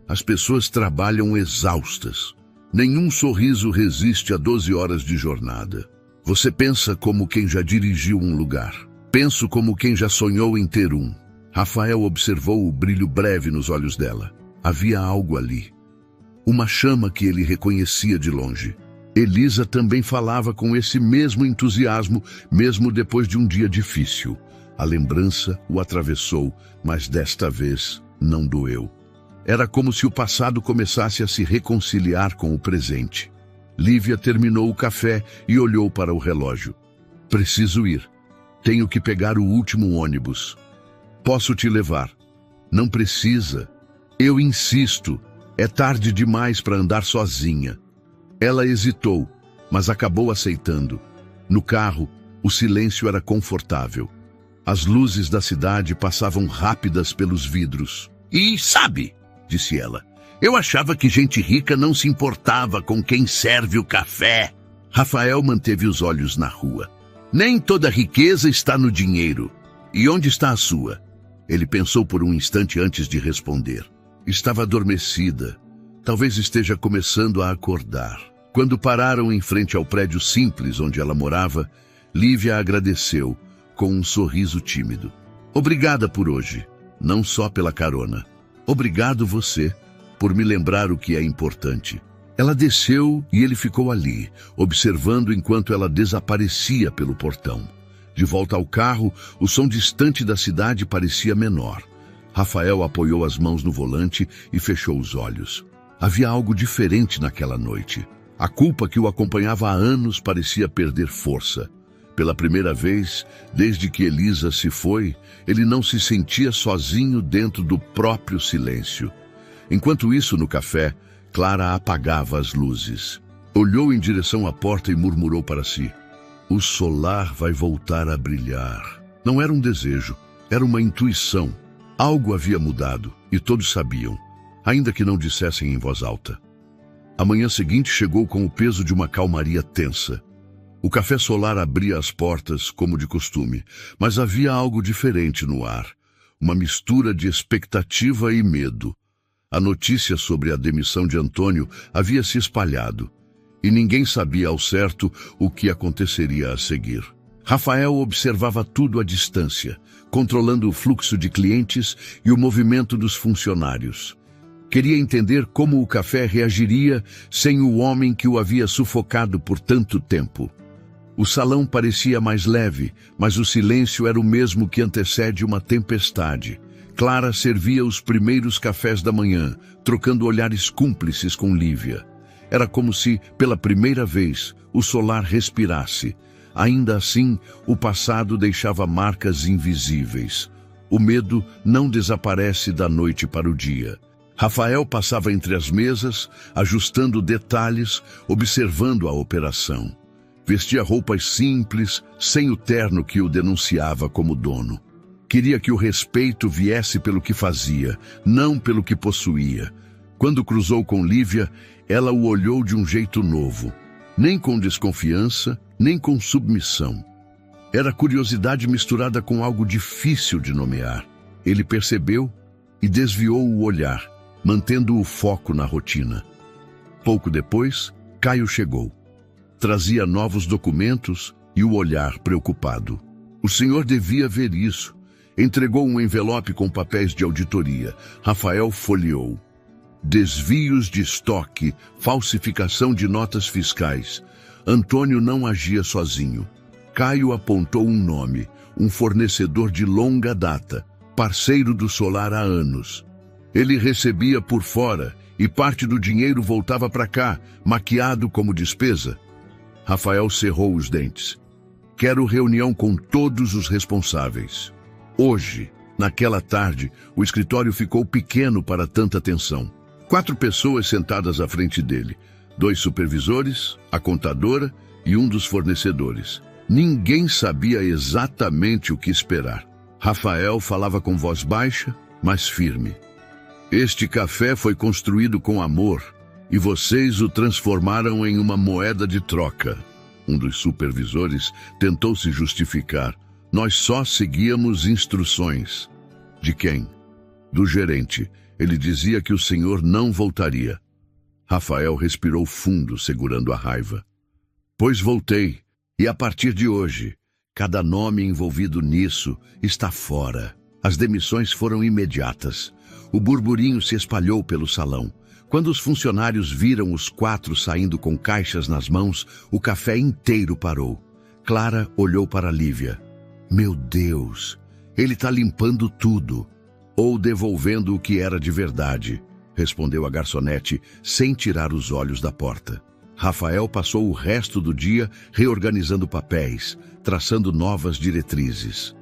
A: As pessoas trabalham exaustas. Nenhum sorriso resiste a 12 horas de jornada. Você pensa como quem já dirigiu um lugar. Penso como quem já sonhou em ter um. Rafael observou o brilho breve nos olhos dela. Havia algo ali. Uma chama que ele reconhecia de longe. Elisa também falava com esse mesmo entusiasmo, mesmo depois de um dia difícil. A lembrança o atravessou, mas desta vez não doeu. Era como se o passado começasse a se reconciliar com o presente. Lívia terminou o café e olhou para o relógio. Preciso ir. Tenho que pegar o último ônibus. Posso te levar? Não precisa. Eu insisto. É tarde demais para andar sozinha. Ela hesitou, mas acabou aceitando. No carro, o silêncio era confortável. As luzes da cidade passavam rápidas pelos vidros. E sabe, disse ela, eu achava que gente rica não se importava com quem serve o café. Rafael manteve os olhos na rua. Nem toda riqueza está no dinheiro. E onde está a sua? Ele pensou por um instante antes de responder. Estava adormecida. Talvez esteja começando a acordar. Quando pararam em frente ao prédio simples onde ela morava, Lívia agradeceu, com um sorriso tímido. Obrigada por hoje, não só pela carona. Obrigado você, por me lembrar o que é importante. Ela desceu e ele ficou ali, observando enquanto ela desaparecia pelo portão. De volta ao carro, o som distante da cidade parecia menor. Rafael apoiou as mãos no volante e fechou os olhos. Havia algo diferente naquela noite. A culpa que o acompanhava há anos parecia perder força. Pela primeira vez, desde que Elisa se foi, ele não se sentia sozinho dentro do próprio silêncio. Enquanto isso, no café, Clara apagava as luzes. Olhou em direção à porta e murmurou para si. O solar vai voltar a brilhar. Não era um desejo, era uma intuição. Algo havia mudado, e todos sabiam, ainda que não dissessem em voz alta. A manhã seguinte chegou com o peso de uma calmaria tensa. O café solar abria as portas, como de costume, mas havia algo diferente no ar, uma mistura de expectativa e medo. A notícia sobre a demissão de Antônio havia se espalhado, e ninguém sabia ao certo o que aconteceria a seguir. Rafael observava tudo à distância, controlando o fluxo de clientes e o movimento dos funcionários. Queria entender como o café reagiria sem o homem que o havia sufocado por tanto tempo. O salão parecia mais leve, mas o silêncio era o mesmo que antecede uma tempestade. Clara servia os primeiros cafés da manhã, trocando olhares cúmplices com Lívia. Era como se, pela primeira vez, o solar respirasse. Ainda assim, o passado deixava marcas invisíveis. O medo não desaparece da noite para o dia. Rafael passava entre as mesas, ajustando detalhes, observando a operação. Vestia roupas simples, sem o terno que o denunciava como dono. Queria que o respeito viesse pelo que fazia, não pelo que possuía. Quando cruzou com Lívia, ela o olhou de um jeito novo. Nem com desconfiança, nem com submissão. Era curiosidade misturada com algo difícil de nomear. Ele percebeu e desviou o olhar, mantendo o foco na rotina. Pouco depois, Caio chegou. Trazia novos documentos e o olhar preocupado. O senhor devia ver isso. Entregou um envelope com papéis de auditoria. Rafael folheou. Desvios de estoque, falsificação de notas fiscais. Antônio não agia sozinho. Caio apontou um nome, um fornecedor de longa data, parceiro do Solar há anos. Ele recebia por fora e parte do dinheiro voltava para cá, maquiado como despesa. Rafael cerrou os dentes. Quero reunião com todos os responsáveis. Hoje, naquela tarde, o escritório ficou pequeno para tanta tensão. 4 pessoas sentadas à frente dele. 2 supervisores, a contadora e um dos fornecedores. Ninguém sabia exatamente o que esperar. Rafael falava com voz baixa, mas firme. Este café foi construído com amor e vocês o transformaram em uma moeda de troca. Um dos supervisores tentou se justificar. Nós só seguíamos instruções. De quem? Do gerente. Ele dizia que o senhor não voltaria. Rafael respirou fundo, segurando a raiva. Pois voltei, e a partir de hoje, cada nome envolvido nisso está fora. As demissões foram imediatas. O burburinho se espalhou pelo salão. Quando os funcionários viram os 4 saindo com caixas nas mãos, o café inteiro parou. Clara olhou para Lívia. Meu Deus, ele está limpando tudo. Ou devolvendo o que era de verdade, respondeu a garçonete, sem tirar os olhos da porta. Rafael passou o resto do dia reorganizando papéis, traçando novas diretrizes.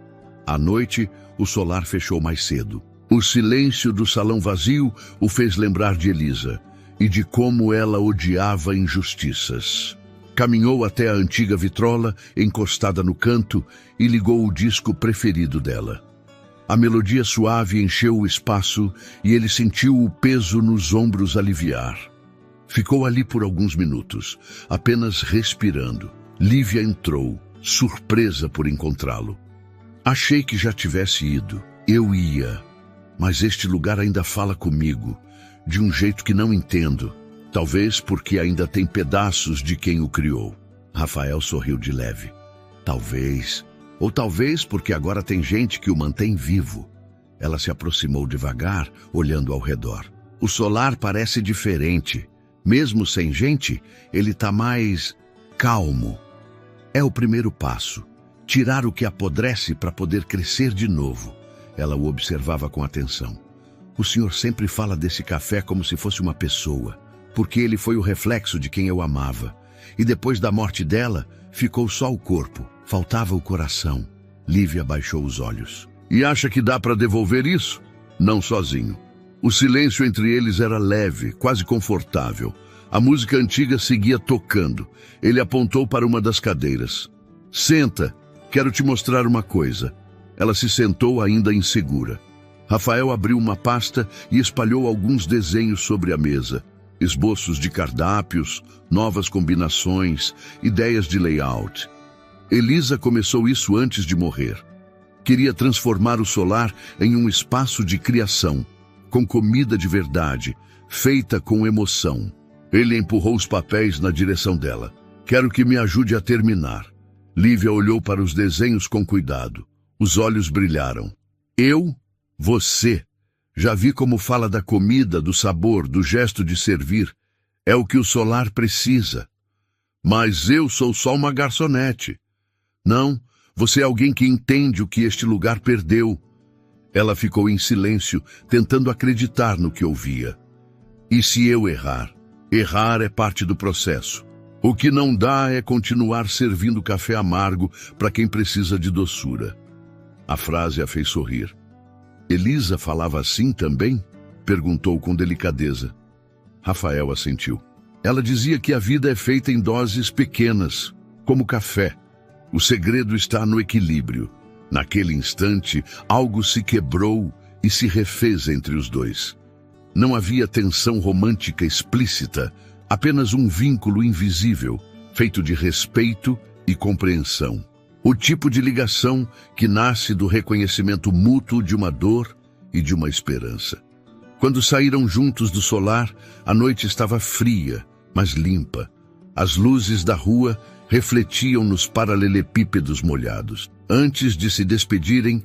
A: À noite, o Solar fechou mais cedo. O silêncio do salão vazio o fez lembrar de Elisa e de como ela odiava injustiças. Caminhou até a antiga vitrola, encostada no canto, e ligou o disco preferido dela. A melodia suave encheu o espaço e ele sentiu o peso nos ombros aliviar. Ficou ali por alguns minutos, apenas respirando. Lívia entrou, surpresa por encontrá-lo. Achei que já tivesse ido. Eu ia. Mas este lugar ainda fala comigo, de um jeito que não entendo. Talvez porque ainda tem pedaços de quem o criou. Rafael sorriu de leve. Talvez. Ou talvez porque agora tem gente que o mantém vivo. Ela se aproximou devagar, olhando ao redor. O Solar parece diferente. Mesmo sem gente, ele está mais calmo. É o primeiro passo. Tirar o que apodrece para poder crescer de novo. Ela o observava com atenção. O senhor sempre fala desse café como se fosse uma pessoa, porque ele foi o reflexo de quem eu amava. E depois da morte dela, ficou só o corpo, faltava o coração. Lívia baixou os olhos. E acha que dá para devolver isso? Não sozinho. O silêncio entre eles era leve, quase confortável. A música antiga seguia tocando. Ele apontou para uma das cadeiras. Senta, quero te mostrar uma coisa. Ela se sentou ainda insegura. Rafael abriu uma pasta e espalhou alguns desenhos sobre a mesa. Esboços de cardápios, novas combinações, ideias de layout. Elisa começou isso antes de morrer. Queria transformar o Solar em um espaço de criação, com comida de verdade, feita com emoção. Ele empurrou os papéis na direção dela. Quero que me ajude a terminar. Lívia olhou para os desenhos com cuidado. Os olhos brilharam. Eu? Você? Já vi como fala da comida, do sabor, do gesto de servir. É o que o Solar precisa. Mas eu sou só uma garçonete. Não, você é alguém que entende o que este lugar perdeu. Ela ficou em silêncio, tentando acreditar no que ouvia. E se eu errar? Errar é parte do processo. O que não dá é continuar servindo café amargo para quem precisa de doçura. A frase a fez sorrir. Elisa falava assim também? Perguntou com delicadeza. Rafael assentiu. Ela dizia que a vida é feita em doses pequenas, como café. O segredo está no equilíbrio. Naquele instante, algo se quebrou e se refez entre os dois. Não havia tensão romântica explícita, apenas um vínculo invisível, feito de respeito e compreensão. O tipo de ligação que nasce do reconhecimento mútuo de uma dor e de uma esperança. Quando saíram juntos do solar, a noite estava fria, mas limpa. As luzes da rua refletiam nos paralelepípedos molhados. Antes de se despedirem,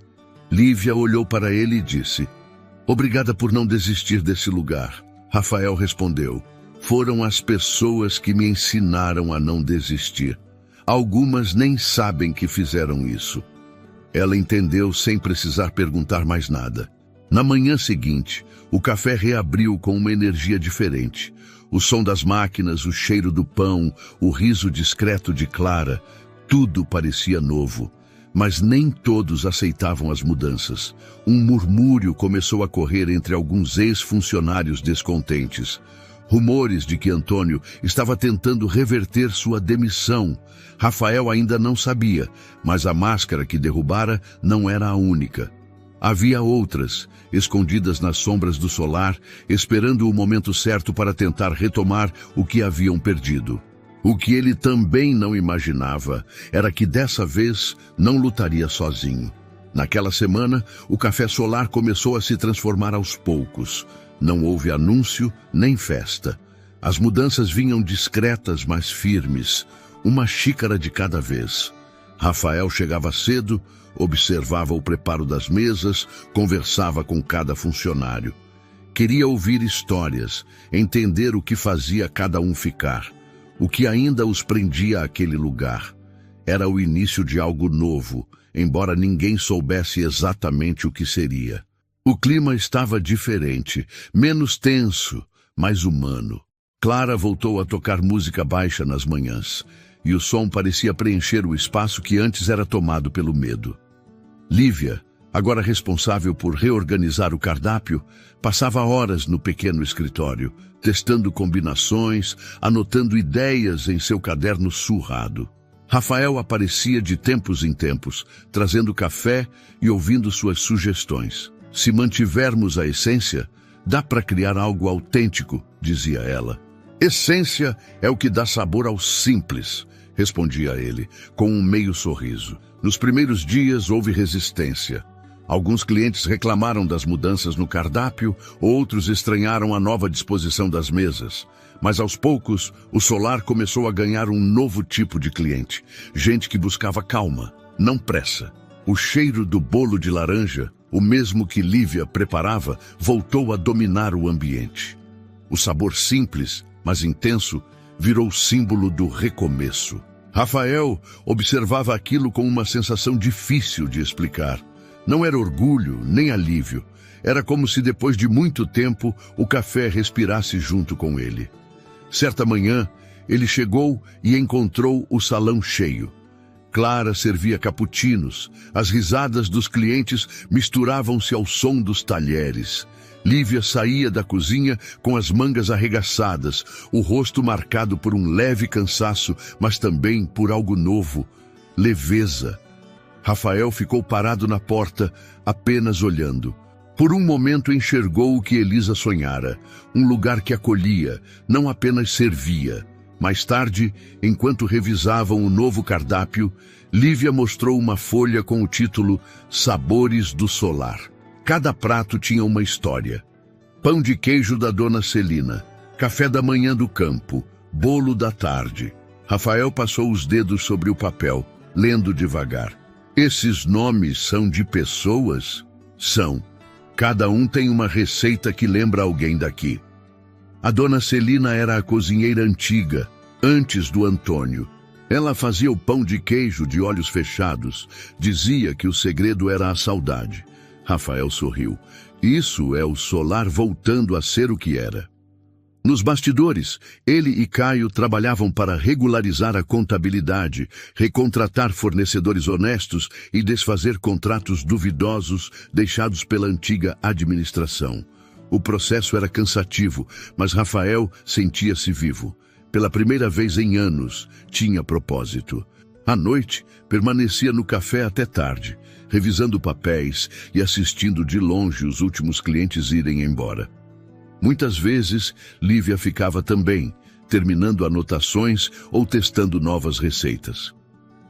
A: Lívia olhou para ele e disse: "Obrigada por não desistir desse lugar." Rafael respondeu: "Foram as pessoas que me ensinaram a não desistir. Algumas nem sabem que fizeram isso." Ela entendeu sem precisar perguntar mais nada. Na manhã seguinte, o café reabriu com uma energia diferente. O som das máquinas, o cheiro do pão, o riso discreto de Clara, tudo parecia novo. Mas nem todos aceitavam as mudanças. Um murmúrio começou a correr entre alguns ex-funcionários descontentes. Rumores de que Antônio estava tentando reverter sua demissão. Rafael ainda não sabia, mas a máscara que derrubara não era a única. Havia outras, escondidas nas sombras do solar, esperando o momento certo para tentar retomar o que haviam perdido. O que ele também não imaginava era que dessa vez não lutaria sozinho. Naquela semana, o café solar começou a se transformar aos poucos. Não houve anúncio nem festa. As mudanças vinham discretas, mas firmes, uma xícara de cada vez. Rafael chegava cedo, observava o preparo das mesas, conversava com cada funcionário. Queria ouvir histórias, entender o que fazia cada um ficar, o que ainda os prendia àquele lugar. Era o início de algo novo, embora ninguém soubesse exatamente o que seria. O clima estava diferente, menos tenso, mais humano. Clara voltou a tocar música baixa nas manhãs, e o som parecia preencher o espaço que antes era tomado pelo medo. Lívia, agora responsável por reorganizar o cardápio, passava horas no pequeno escritório, testando combinações, anotando ideias em seu caderno surrado. Rafael aparecia de tempos em tempos, trazendo café e ouvindo suas sugestões. "Se mantivermos a essência, dá para criar algo autêntico", dizia ela. "Essência é o que dá sabor ao simples", respondia ele, com um meio sorriso. Nos primeiros dias houve resistência. Alguns clientes reclamaram das mudanças no cardápio, outros estranharam a nova disposição das mesas. Mas aos poucos, o solar começou a ganhar um novo tipo de cliente. Gente que buscava calma, não pressa. O cheiro do bolo de laranja, o mesmo que Lívia preparava, voltou a dominar o ambiente. O sabor simples, mas intenso, virou símbolo do recomeço. Rafael observava aquilo com uma sensação difícil de explicar. Não era orgulho, nem alívio. Era como se depois de muito tempo o café respirasse junto com ele. Certa manhã, ele chegou e encontrou o salão cheio. Clara servia cappuccinos. As risadas dos clientes misturavam-se ao som dos talheres. Lívia saía da cozinha com as mangas arregaçadas, o rosto marcado por um leve cansaço, mas também por algo novo, leveza. Rafael ficou parado na porta, apenas olhando. Por um momento enxergou o que Elisa sonhara, um lugar que acolhia, não apenas servia. Mais tarde, enquanto revisavam o novo cardápio, Lívia mostrou uma folha com o título Sabores do Solar. Cada prato tinha uma história. Pão de queijo da Dona Celina, café da manhã do campo, bolo da tarde. Rafael passou os dedos sobre o papel, lendo devagar. Esses nomes são de pessoas? São. Cada um tem uma receita que lembra alguém daqui. A Dona Celina era a cozinheira antiga, antes do Antônio. Ela fazia o pão de queijo de olhos fechados. Dizia que o segredo era a saudade. Rafael sorriu. Isso é o solar voltando a ser o que era. Nos bastidores, ele e Caio trabalhavam para regularizar a contabilidade, recontratar fornecedores honestos e desfazer contratos duvidosos deixados pela antiga administração. O processo era cansativo, mas Rafael sentia-se vivo. Pela primeira vez em anos, tinha propósito. À noite, permanecia no café até tarde, revisando papéis e assistindo de longe os últimos clientes irem embora. Muitas vezes, Lívia ficava também, terminando anotações ou testando novas receitas.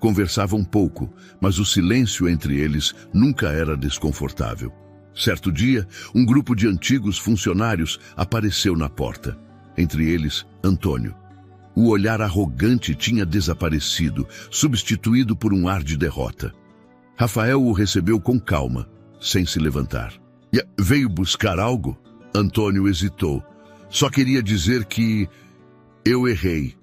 A: Conversavam pouco, mas o silêncio entre eles nunca era desconfortável. Certo dia, um grupo de antigos funcionários apareceu na porta. Entre eles, Antônio. O olhar arrogante tinha desaparecido, substituído por um ar de derrota. Rafael o recebeu com calma, sem se levantar. Veio buscar algo? Antônio hesitou. Só queria dizer que eu errei.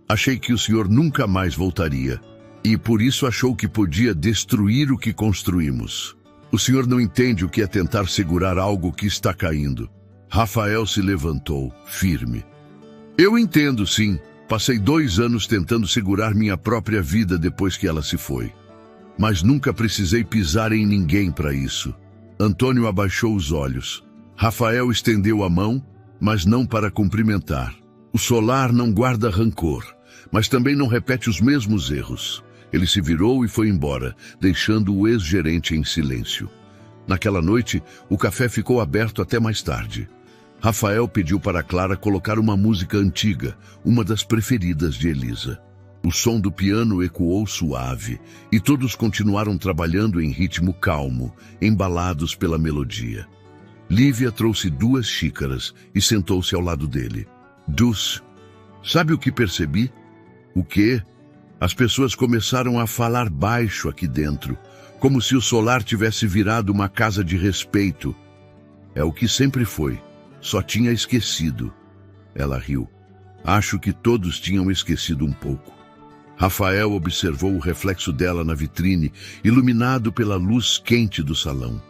A: Achei que o senhor nunca mais voltaria. E por isso achou que podia destruir o que construímos. O senhor não entende o que é tentar segurar algo que está caindo. Rafael se levantou, firme. Eu entendo, sim. Passei 2 anos tentando segurar minha própria vida depois que ela se foi. Mas nunca precisei pisar em ninguém para isso. Antônio abaixou os olhos. Rafael estendeu a mão, mas não para cumprimentar. O solar não guarda rancor, mas também não repete os mesmos erros. Ele se virou e foi embora, deixando o ex-gerente em silêncio. Naquela noite, o café ficou aberto até mais tarde. Rafael pediu para Clara colocar uma música antiga, uma das preferidas de Elisa. O som do piano ecoou suave, e todos continuaram trabalhando em ritmo calmo, embalados pela melodia. Lívia trouxe 2 xícaras e sentou-se ao lado dele. Dulce, sabe o que percebi? O quê? As pessoas começaram a falar baixo aqui dentro, como se o solar tivesse virado uma casa de respeito. É o que sempre foi, só tinha esquecido. Ela riu. Acho que todos tinham esquecido um pouco. Rafael observou o reflexo dela na vitrine, iluminado pela luz quente do salão.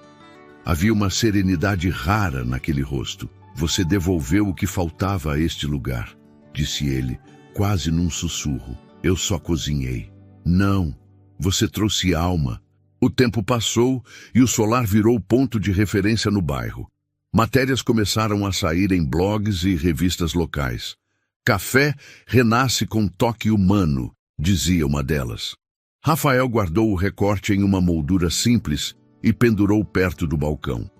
A: Havia uma serenidade rara naquele rosto. Você devolveu o que faltava a este lugar, disse ele, quase num sussurro. Eu só cozinhei. Não, você trouxe alma. O tempo passou e o solar virou ponto de referência no bairro. Matérias começaram a sair em blogs e revistas locais. Café renasce com toque humano, dizia uma delas. Rafael guardou o recorte em uma moldura simples e pendurou perto do balcão.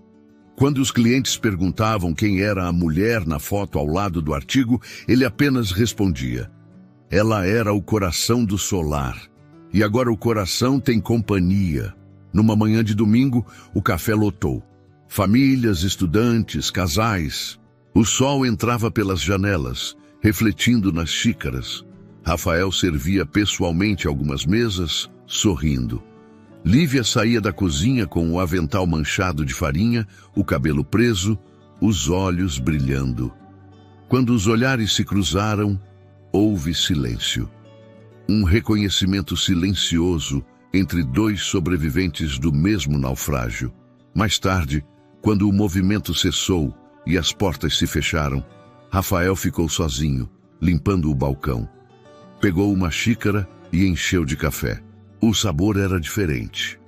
A: Quando os clientes perguntavam quem era a mulher na foto ao lado do artigo, ele apenas respondia: ela era o coração do solar. E agora o coração tem companhia. Numa manhã de domingo, o café lotou. Famílias, estudantes, casais. O sol entrava pelas janelas, refletindo nas xícaras. Rafael servia pessoalmente algumas mesas, sorrindo. Lívia saía da cozinha com o avental manchado de farinha, o cabelo preso, os olhos brilhando. Quando os olhares se cruzaram, houve silêncio. Um reconhecimento silencioso entre 2 sobreviventes do mesmo naufrágio. Mais tarde, quando o movimento cessou e as portas se fecharam, Rafael ficou sozinho, limpando o balcão. Pegou uma xícara e encheu de café. O sabor era diferente,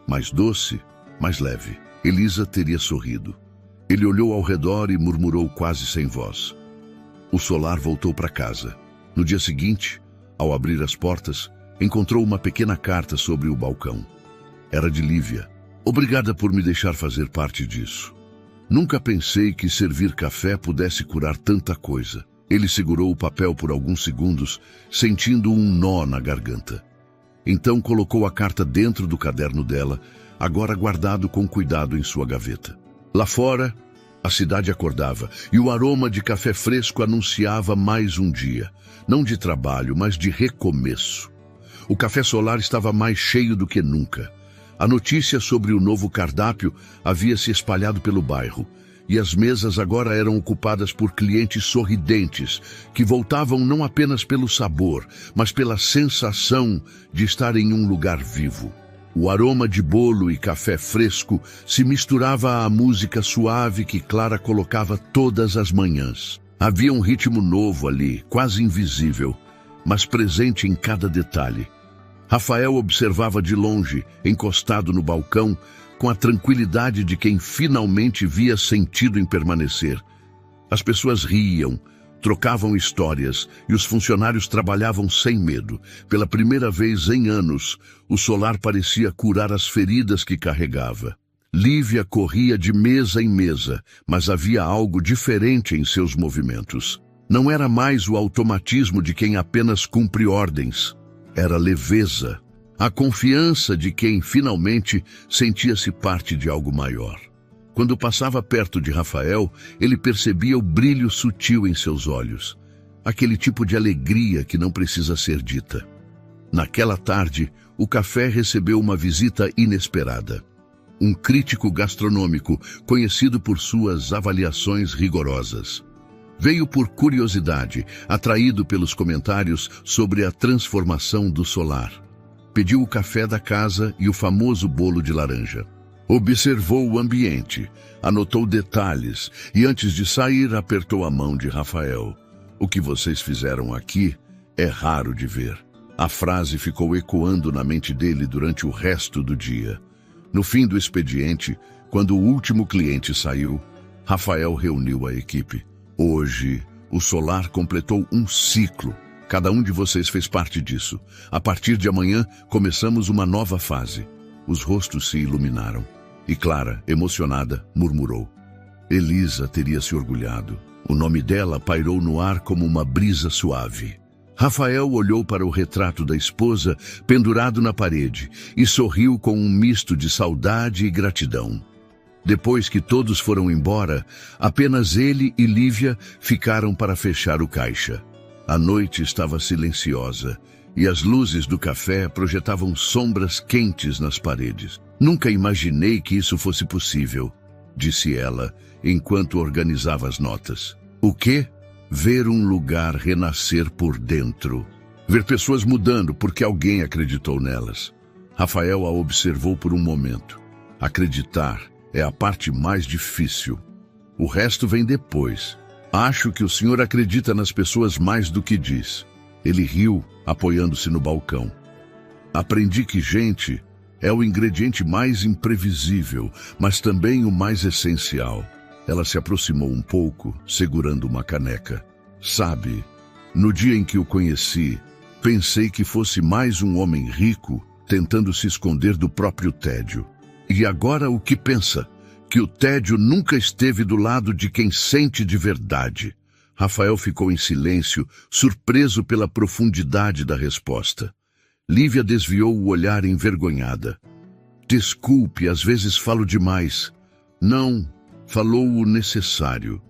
A: mais doce, mais leve. Elisa teria sorrido. Ele olhou ao redor e murmurou quase sem voz. O solar voltou para casa. No dia seguinte, ao abrir as portas, encontrou uma pequena carta sobre o balcão. Era de Lívia. Obrigada por me deixar fazer parte disso. Nunca pensei que servir café pudesse curar tanta coisa. Ele segurou o papel por alguns segundos, sentindo um nó na garganta. Então colocou a carta dentro do caderno dela, agora guardado com cuidado em sua gaveta. Lá fora, a cidade acordava e o aroma de café fresco anunciava mais um dia. Não de trabalho, mas de recomeço. O café solar estava mais cheio do que nunca. A notícia sobre o novo cardápio havia se espalhado pelo bairro, e as mesas agora eram ocupadas por clientes sorridentes, que voltavam não apenas pelo sabor, mas pela sensação de estar em um lugar vivo. O aroma de bolo e café fresco se misturava à música suave que Clara colocava todas as manhãs. Havia um ritmo novo ali, quase invisível, mas presente em cada detalhe. Rafael observava de longe, encostado no balcão, com a tranquilidade de quem finalmente via sentido em permanecer. As pessoas riam, trocavam histórias e os funcionários trabalhavam sem medo. Pela primeira vez em anos, o solar parecia curar as feridas que carregava. Lívia corria de mesa em mesa, mas havia algo diferente em seus movimentos. Não era mais o automatismo de quem apenas cumpre ordens. Era leveza, A confiança de quem finalmente sentia-se parte de algo maior. Quando passava perto de Rafael, ele percebia o brilho sutil em seus olhos. Aquele tipo de alegria que não precisa ser dita. Naquela tarde, o café recebeu uma visita inesperada. Um crítico gastronômico, conhecido por suas avaliações rigorosas. Veio por curiosidade, atraído pelos comentários sobre a transformação do solar. Pediu o café da casa e o famoso bolo de laranja. Observou o ambiente, anotou detalhes e antes de sair apertou a mão de Rafael. O que vocês fizeram aqui é raro de ver. A frase ficou ecoando na mente dele durante o resto do dia. No fim do expediente, quando o último cliente saiu, Rafael reuniu a equipe. Hoje, o solar completou um ciclo. Cada um de vocês fez parte disso. A partir de amanhã, começamos uma nova fase. Os rostos se iluminaram. E Clara, emocionada, murmurou. Elisa teria se orgulhado. O nome dela pairou no ar como uma brisa suave. Rafael olhou para o retrato da esposa pendurado na parede e sorriu com um misto de saudade e gratidão. Depois que todos foram embora, apenas ele e Lívia ficaram para fechar o caixa. A noite estava silenciosa e as luzes do café projetavam sombras quentes nas paredes. Nunca imaginei que isso fosse possível, disse ela, enquanto organizava as notas. O quê? Ver um lugar renascer por dentro. Ver pessoas mudando porque alguém acreditou nelas. Rafael a observou por um momento. Acreditar é a parte mais difícil. O resto vem depois. Acho que o senhor acredita nas pessoas mais do que diz. Ele riu, apoiando-se no balcão. Aprendi que gente é o ingrediente mais imprevisível, mas também o mais essencial. Ela se aproximou um pouco, segurando uma caneca. Sabe, no dia em que o conheci, pensei que fosse mais um homem rico tentando se esconder do próprio tédio. E agora o que pensa? Que o tédio nunca esteve do lado de quem sente de verdade. Rafael ficou em silêncio, surpreso pela profundidade da resposta. Lívia desviou o olhar envergonhada. Desculpe, às vezes falo demais. Não, falou o necessário.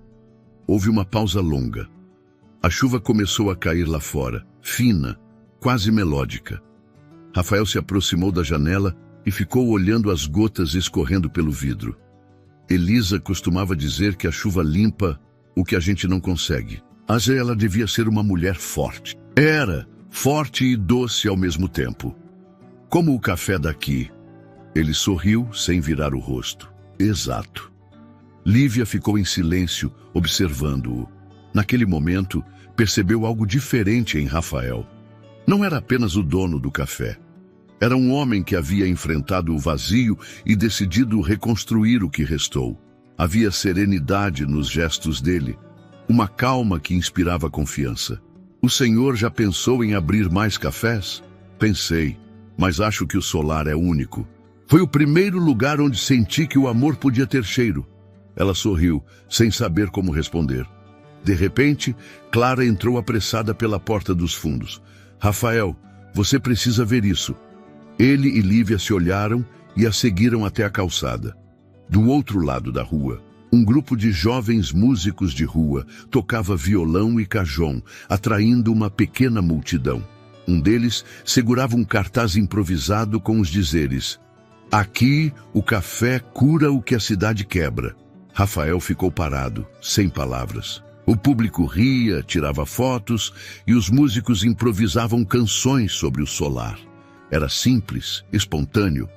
A: Houve uma pausa longa. A chuva começou a cair lá fora, fina, quase melódica. Rafael se aproximou da janela e ficou olhando as gotas escorrendo pelo vidro. Elisa costumava dizer que a chuva limpa o que a gente não consegue. Mas ela devia ser uma mulher forte. Era, forte e doce ao mesmo tempo. Como o café daqui. Ele sorriu sem virar o rosto. Exato. Lívia ficou em silêncio, observando-o. Naquele momento, percebeu algo diferente em Rafael. Não era apenas o dono do café. Era um homem que havia enfrentado o vazio e decidido reconstruir o que restou. Havia serenidade nos gestos dele, uma calma que inspirava confiança. O senhor já pensou em abrir mais cafés? Pensei, mas acho que o solar é único. Foi o primeiro lugar onde senti que o amor podia ter cheiro. Ela sorriu, sem saber como responder. De repente, Clara entrou apressada pela porta dos fundos. Rafael, você precisa ver isso. Ele e Lívia se olharam e a seguiram até a calçada. Do outro lado da rua, um grupo de jovens músicos de rua tocava violão e cajón, atraindo uma pequena multidão. Um deles segurava um cartaz improvisado com os dizeres: Aqui, o café cura o que a cidade quebra. Rafael ficou parado, sem palavras. O público ria, tirava fotos e os músicos improvisavam canções sobre o solar. Era simples, espontâneo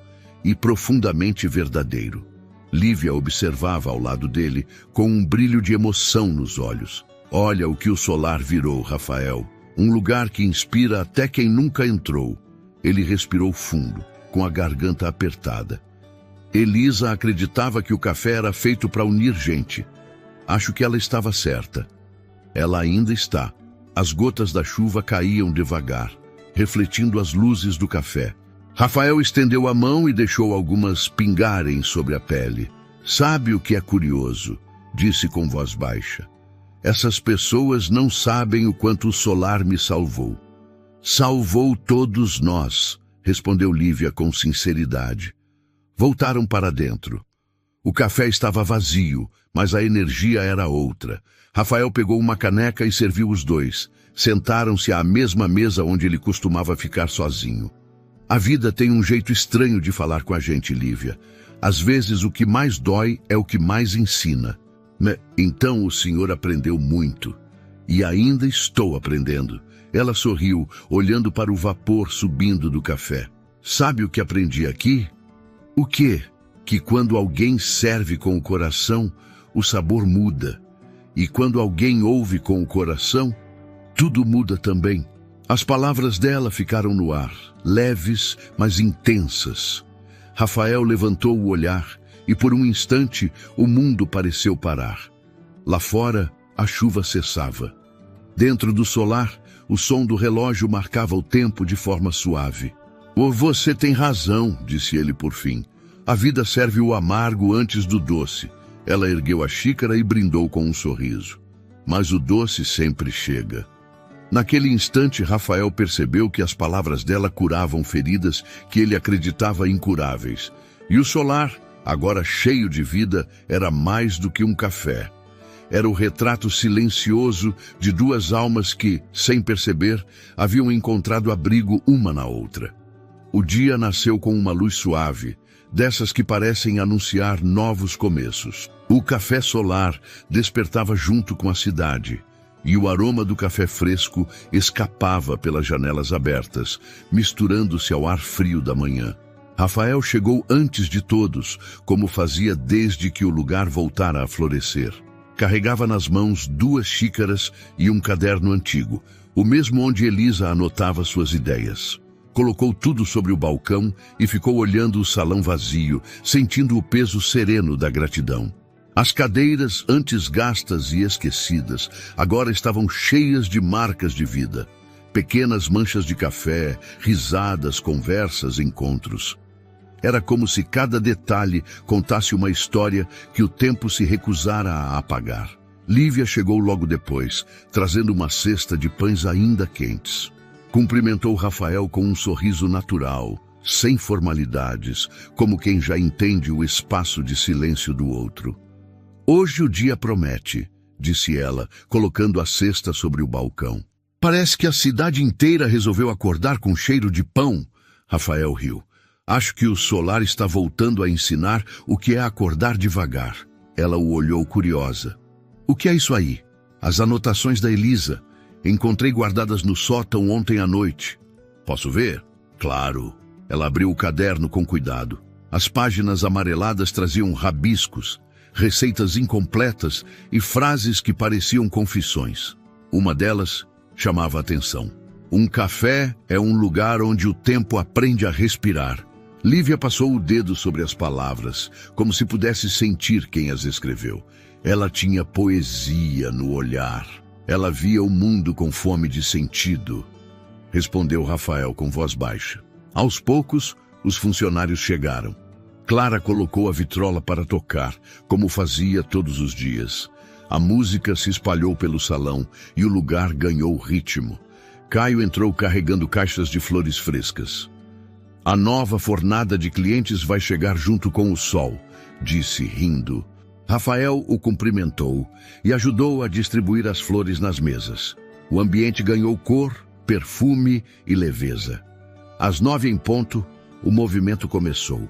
A: e profundamente verdadeiro. Lívia observava ao lado dele com um brilho de emoção nos olhos. Olha o que o solar virou, Rafael. Um lugar que inspira até quem nunca entrou. Ele respirou fundo, com a garganta apertada. Elisa acreditava que o café era feito para unir gente. Acho que ela estava certa. Ela ainda está. As gotas da chuva caíam devagar, refletindo as luzes do café. Rafael estendeu a mão e deixou algumas pingarem sobre a pele. Sabe o que é curioso? Disse com voz baixa. Essas pessoas não sabem o quanto o solar me salvou. Salvou todos nós, respondeu Lívia com sinceridade. Voltaram para dentro. O café estava vazio, mas a energia era outra. Rafael pegou uma caneca e serviu os dois. Sentaram-se à mesma mesa onde ele costumava ficar sozinho. A vida tem um jeito estranho de falar com a gente, Lívia. Às vezes o que mais dói é o que mais ensina. Então o senhor aprendeu muito. E ainda estou aprendendo. Ela sorriu, olhando para o vapor subindo do café. Sabe o que aprendi aqui? O quê? Que quando alguém serve com o coração, o sabor muda. E quando alguém ouve com o coração, tudo muda também. As palavras dela ficaram no ar, leves, mas intensas. Rafael levantou o olhar e por um instante o mundo pareceu parar. Lá fora, a chuva cessava. Dentro do solar, o som do relógio marcava o tempo de forma suave. Você tem razão, disse ele por fim. A vida serve o amargo antes do doce. Ela ergueu a xícara e brindou com um sorriso. Mas o doce sempre chega. Naquele instante, Rafael percebeu que as palavras dela curavam feridas que ele acreditava incuráveis. E o solar, agora cheio de vida, era mais do que um café. Era o retrato silencioso de duas almas que, sem perceber, haviam encontrado abrigo uma na outra. O dia nasceu com uma luz suave, dessas que parecem anunciar novos começos. O café solar despertava junto com a cidade, e o aroma do café fresco escapava pelas janelas abertas, misturando-se ao ar frio da manhã. Rafael chegou antes de todos, como fazia desde que o lugar voltara a florescer. Carregava nas mãos 2 xícaras e um caderno antigo, o mesmo onde Elisa anotava suas ideias. Colocou tudo sobre o balcão e ficou olhando o salão vazio, sentindo o peso sereno da gratidão. As cadeiras, antes gastas e esquecidas, agora estavam cheias de marcas de vida. Pequenas manchas de café, risadas, conversas, encontros. Era como se cada detalhe contasse uma história que o tempo se recusara a apagar. Lívia chegou logo depois, trazendo uma cesta de pães ainda quentes. Cumprimentou Rafael com um sorriso natural, sem formalidades, como quem já entende o espaço de silêncio do outro. Hoje o dia promete, disse ela, colocando a cesta sobre o balcão. Parece que a cidade inteira resolveu acordar com cheiro de pão. Rafael riu. Acho que o solar está voltando a ensinar o que é acordar devagar. Ela o olhou curiosa. O que é isso aí? As anotações da Elisa. Encontrei guardadas no sótão ontem à noite. Posso ver? Claro. Ela abriu o caderno com cuidado. As páginas amareladas traziam rabiscos, receitas incompletas e frases que pareciam confissões. Uma delas chamava a atenção. Um café é um lugar onde o tempo aprende a respirar. Lívia passou o dedo sobre as palavras, como se pudesse sentir quem as escreveu. Ela tinha poesia no olhar. Ela via o mundo com fome de sentido. Respondeu Rafael com voz baixa. Aos poucos, os funcionários chegaram. Clara colocou a vitrola para tocar, como fazia todos os dias. A música se espalhou pelo salão e o lugar ganhou ritmo. Caio entrou carregando caixas de flores frescas. A nova fornada de clientes vai chegar junto com o sol, disse rindo. Rafael o cumprimentou e ajudou a distribuir as flores nas mesas. O ambiente ganhou cor, perfume e leveza. Às 9 em ponto, o movimento começou.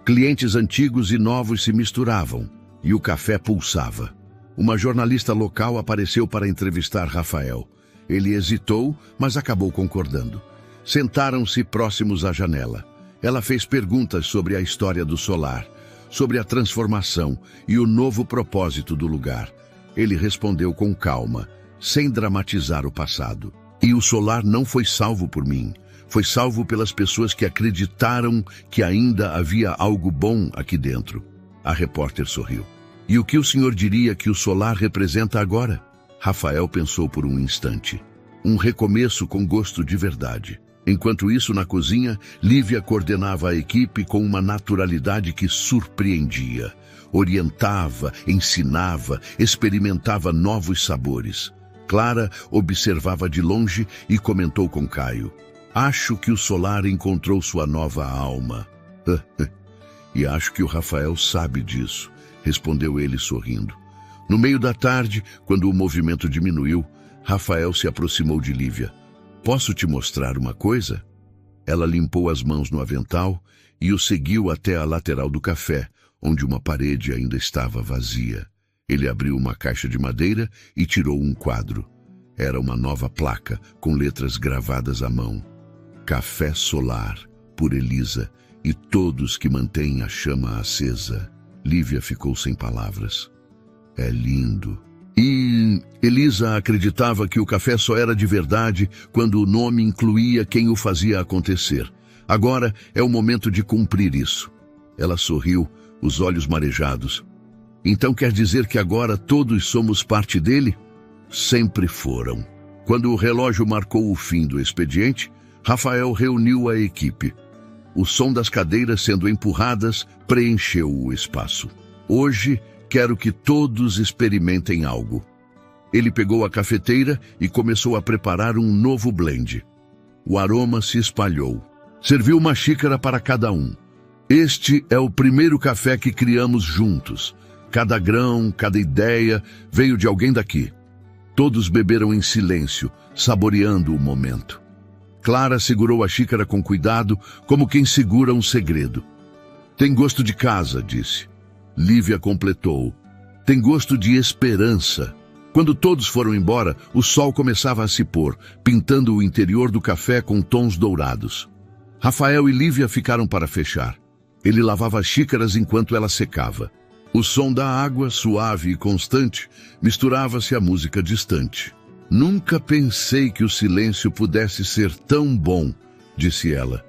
A: Clientes antigos e novos se misturavam e o café pulsava. Uma jornalista local apareceu para entrevistar Rafael. Ele hesitou, mas acabou concordando. Sentaram-se próximos à janela. Ela fez perguntas sobre a história do solar, sobre a transformação e o novo propósito do lugar. Ele respondeu com calma, sem dramatizar o passado. E o solar não foi salvo por mim. Foi salvo pelas pessoas que acreditaram que ainda havia algo bom aqui dentro. A repórter sorriu. E o que o senhor diria que o solar representa agora? Rafael pensou por um instante. Um recomeço com gosto de verdade. Enquanto isso, na cozinha, Lívia coordenava a equipe com uma naturalidade que surpreendia. Orientava, ensinava, experimentava novos sabores. Clara observava de longe e comentou com Caio. Acho que o solar encontrou sua nova alma. E acho que o Rafael sabe disso, respondeu ele sorrindo. No meio da tarde, quando o movimento diminuiu, Rafael se aproximou de Lívia. Posso te mostrar uma coisa? Ela limpou as mãos no avental e o seguiu até a lateral do café, onde uma parede ainda estava vazia. Ele abriu uma caixa de madeira e tirou um quadro. Era uma nova placa, com letras gravadas à mão. Café Solar, por Elisa, e todos que mantêm a chama acesa. Lívia ficou sem palavras. É lindo. E Elisa acreditava que o café só era de verdade quando o nome incluía quem o fazia acontecer. Agora é o momento de cumprir isso. Ela sorriu, os olhos marejados. Então quer dizer que agora todos somos parte dele? Sempre foram. Quando o relógio marcou o fim do expediente, Rafael reuniu a equipe. O som das cadeiras sendo empurradas preencheu o espaço. Hoje, quero que todos experimentem algo. Ele pegou a cafeteira e começou a preparar um novo blend. O aroma se espalhou. Serviu uma xícara para cada um. Este é o primeiro café que criamos juntos. Cada grão, cada ideia veio de alguém daqui. Todos beberam em silêncio, saboreando o momento. Clara segurou a xícara com cuidado, como quem segura um segredo. Tem gosto de casa, disse. Lívia completou. Tem gosto de esperança. Quando todos foram embora, o sol começava a se pôr, pintando o interior do café com tons dourados. Rafael e Lívia ficaram para fechar. Ele lavava as xícaras enquanto ela secava. O som da água, suave e constante, misturava-se à música distante. Nunca pensei que o silêncio pudesse ser tão bom, disse ela.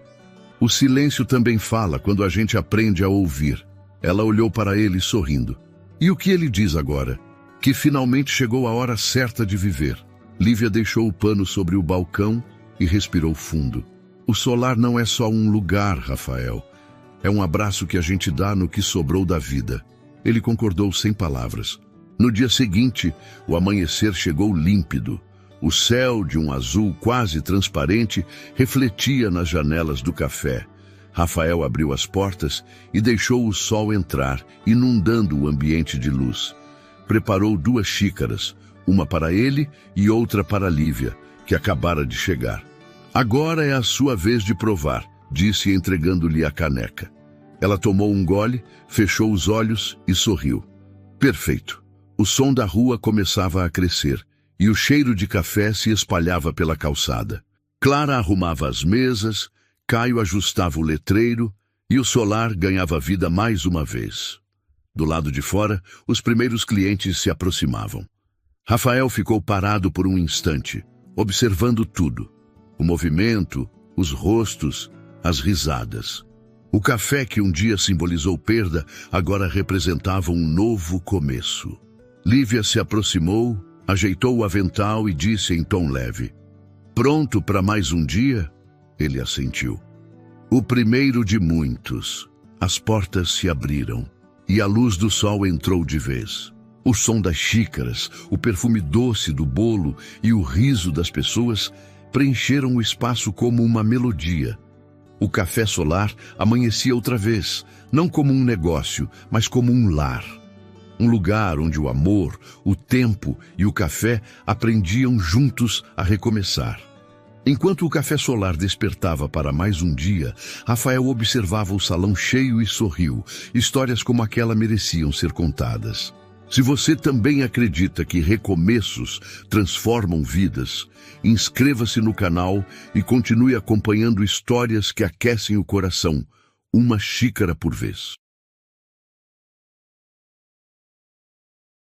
A: O silêncio também fala quando a gente aprende a ouvir. Ela olhou para ele sorrindo. E o que ele diz agora? Que finalmente chegou a hora certa de viver. Lívia deixou o pano sobre o balcão e respirou fundo. O solar não é só um lugar, Rafael. É um abraço que a gente dá no que sobrou da vida. Ele concordou sem palavras. No dia seguinte, o amanhecer chegou límpido. O céu, de um azul quase transparente, refletia nas janelas do café. Rafael abriu as portas e deixou o sol entrar, inundando o ambiente de luz. Preparou 2 xícaras, uma para ele e outra para Lívia, que acabara de chegar. Agora é a sua vez de provar, disse entregando-lhe a caneca. Ela tomou um gole, fechou os olhos e sorriu. Perfeito. O som da rua começava a crescer e o cheiro de café se espalhava pela calçada. Clara arrumava as mesas, Caio ajustava o letreiro e o solar ganhava vida mais uma vez. Do lado de fora, os primeiros clientes se aproximavam. Rafael ficou parado por um instante, observando tudo. O movimento, os rostos, as risadas. O café que um dia simbolizou perda, agora representava um novo começo. Lívia se aproximou, ajeitou o avental e disse em tom leve: "Pronto para mais um dia?" Ele assentiu. O primeiro de muitos. As portas se abriram e a luz do sol entrou de vez. O som das xícaras, o perfume doce do bolo e o riso das pessoas preencheram o espaço como uma melodia. O café solar amanhecia outra vez, não como um negócio, mas como um lar. Um lugar onde o amor, o tempo e o café aprendiam juntos a recomeçar. Enquanto o café solar despertava para mais um dia, Rafael observava o salão cheio e sorriu. Histórias como aquela mereciam ser contadas. Se você também acredita que recomeços transformam vidas, inscreva-se no canal e continue acompanhando histórias que aquecem o coração, uma xícara por vez.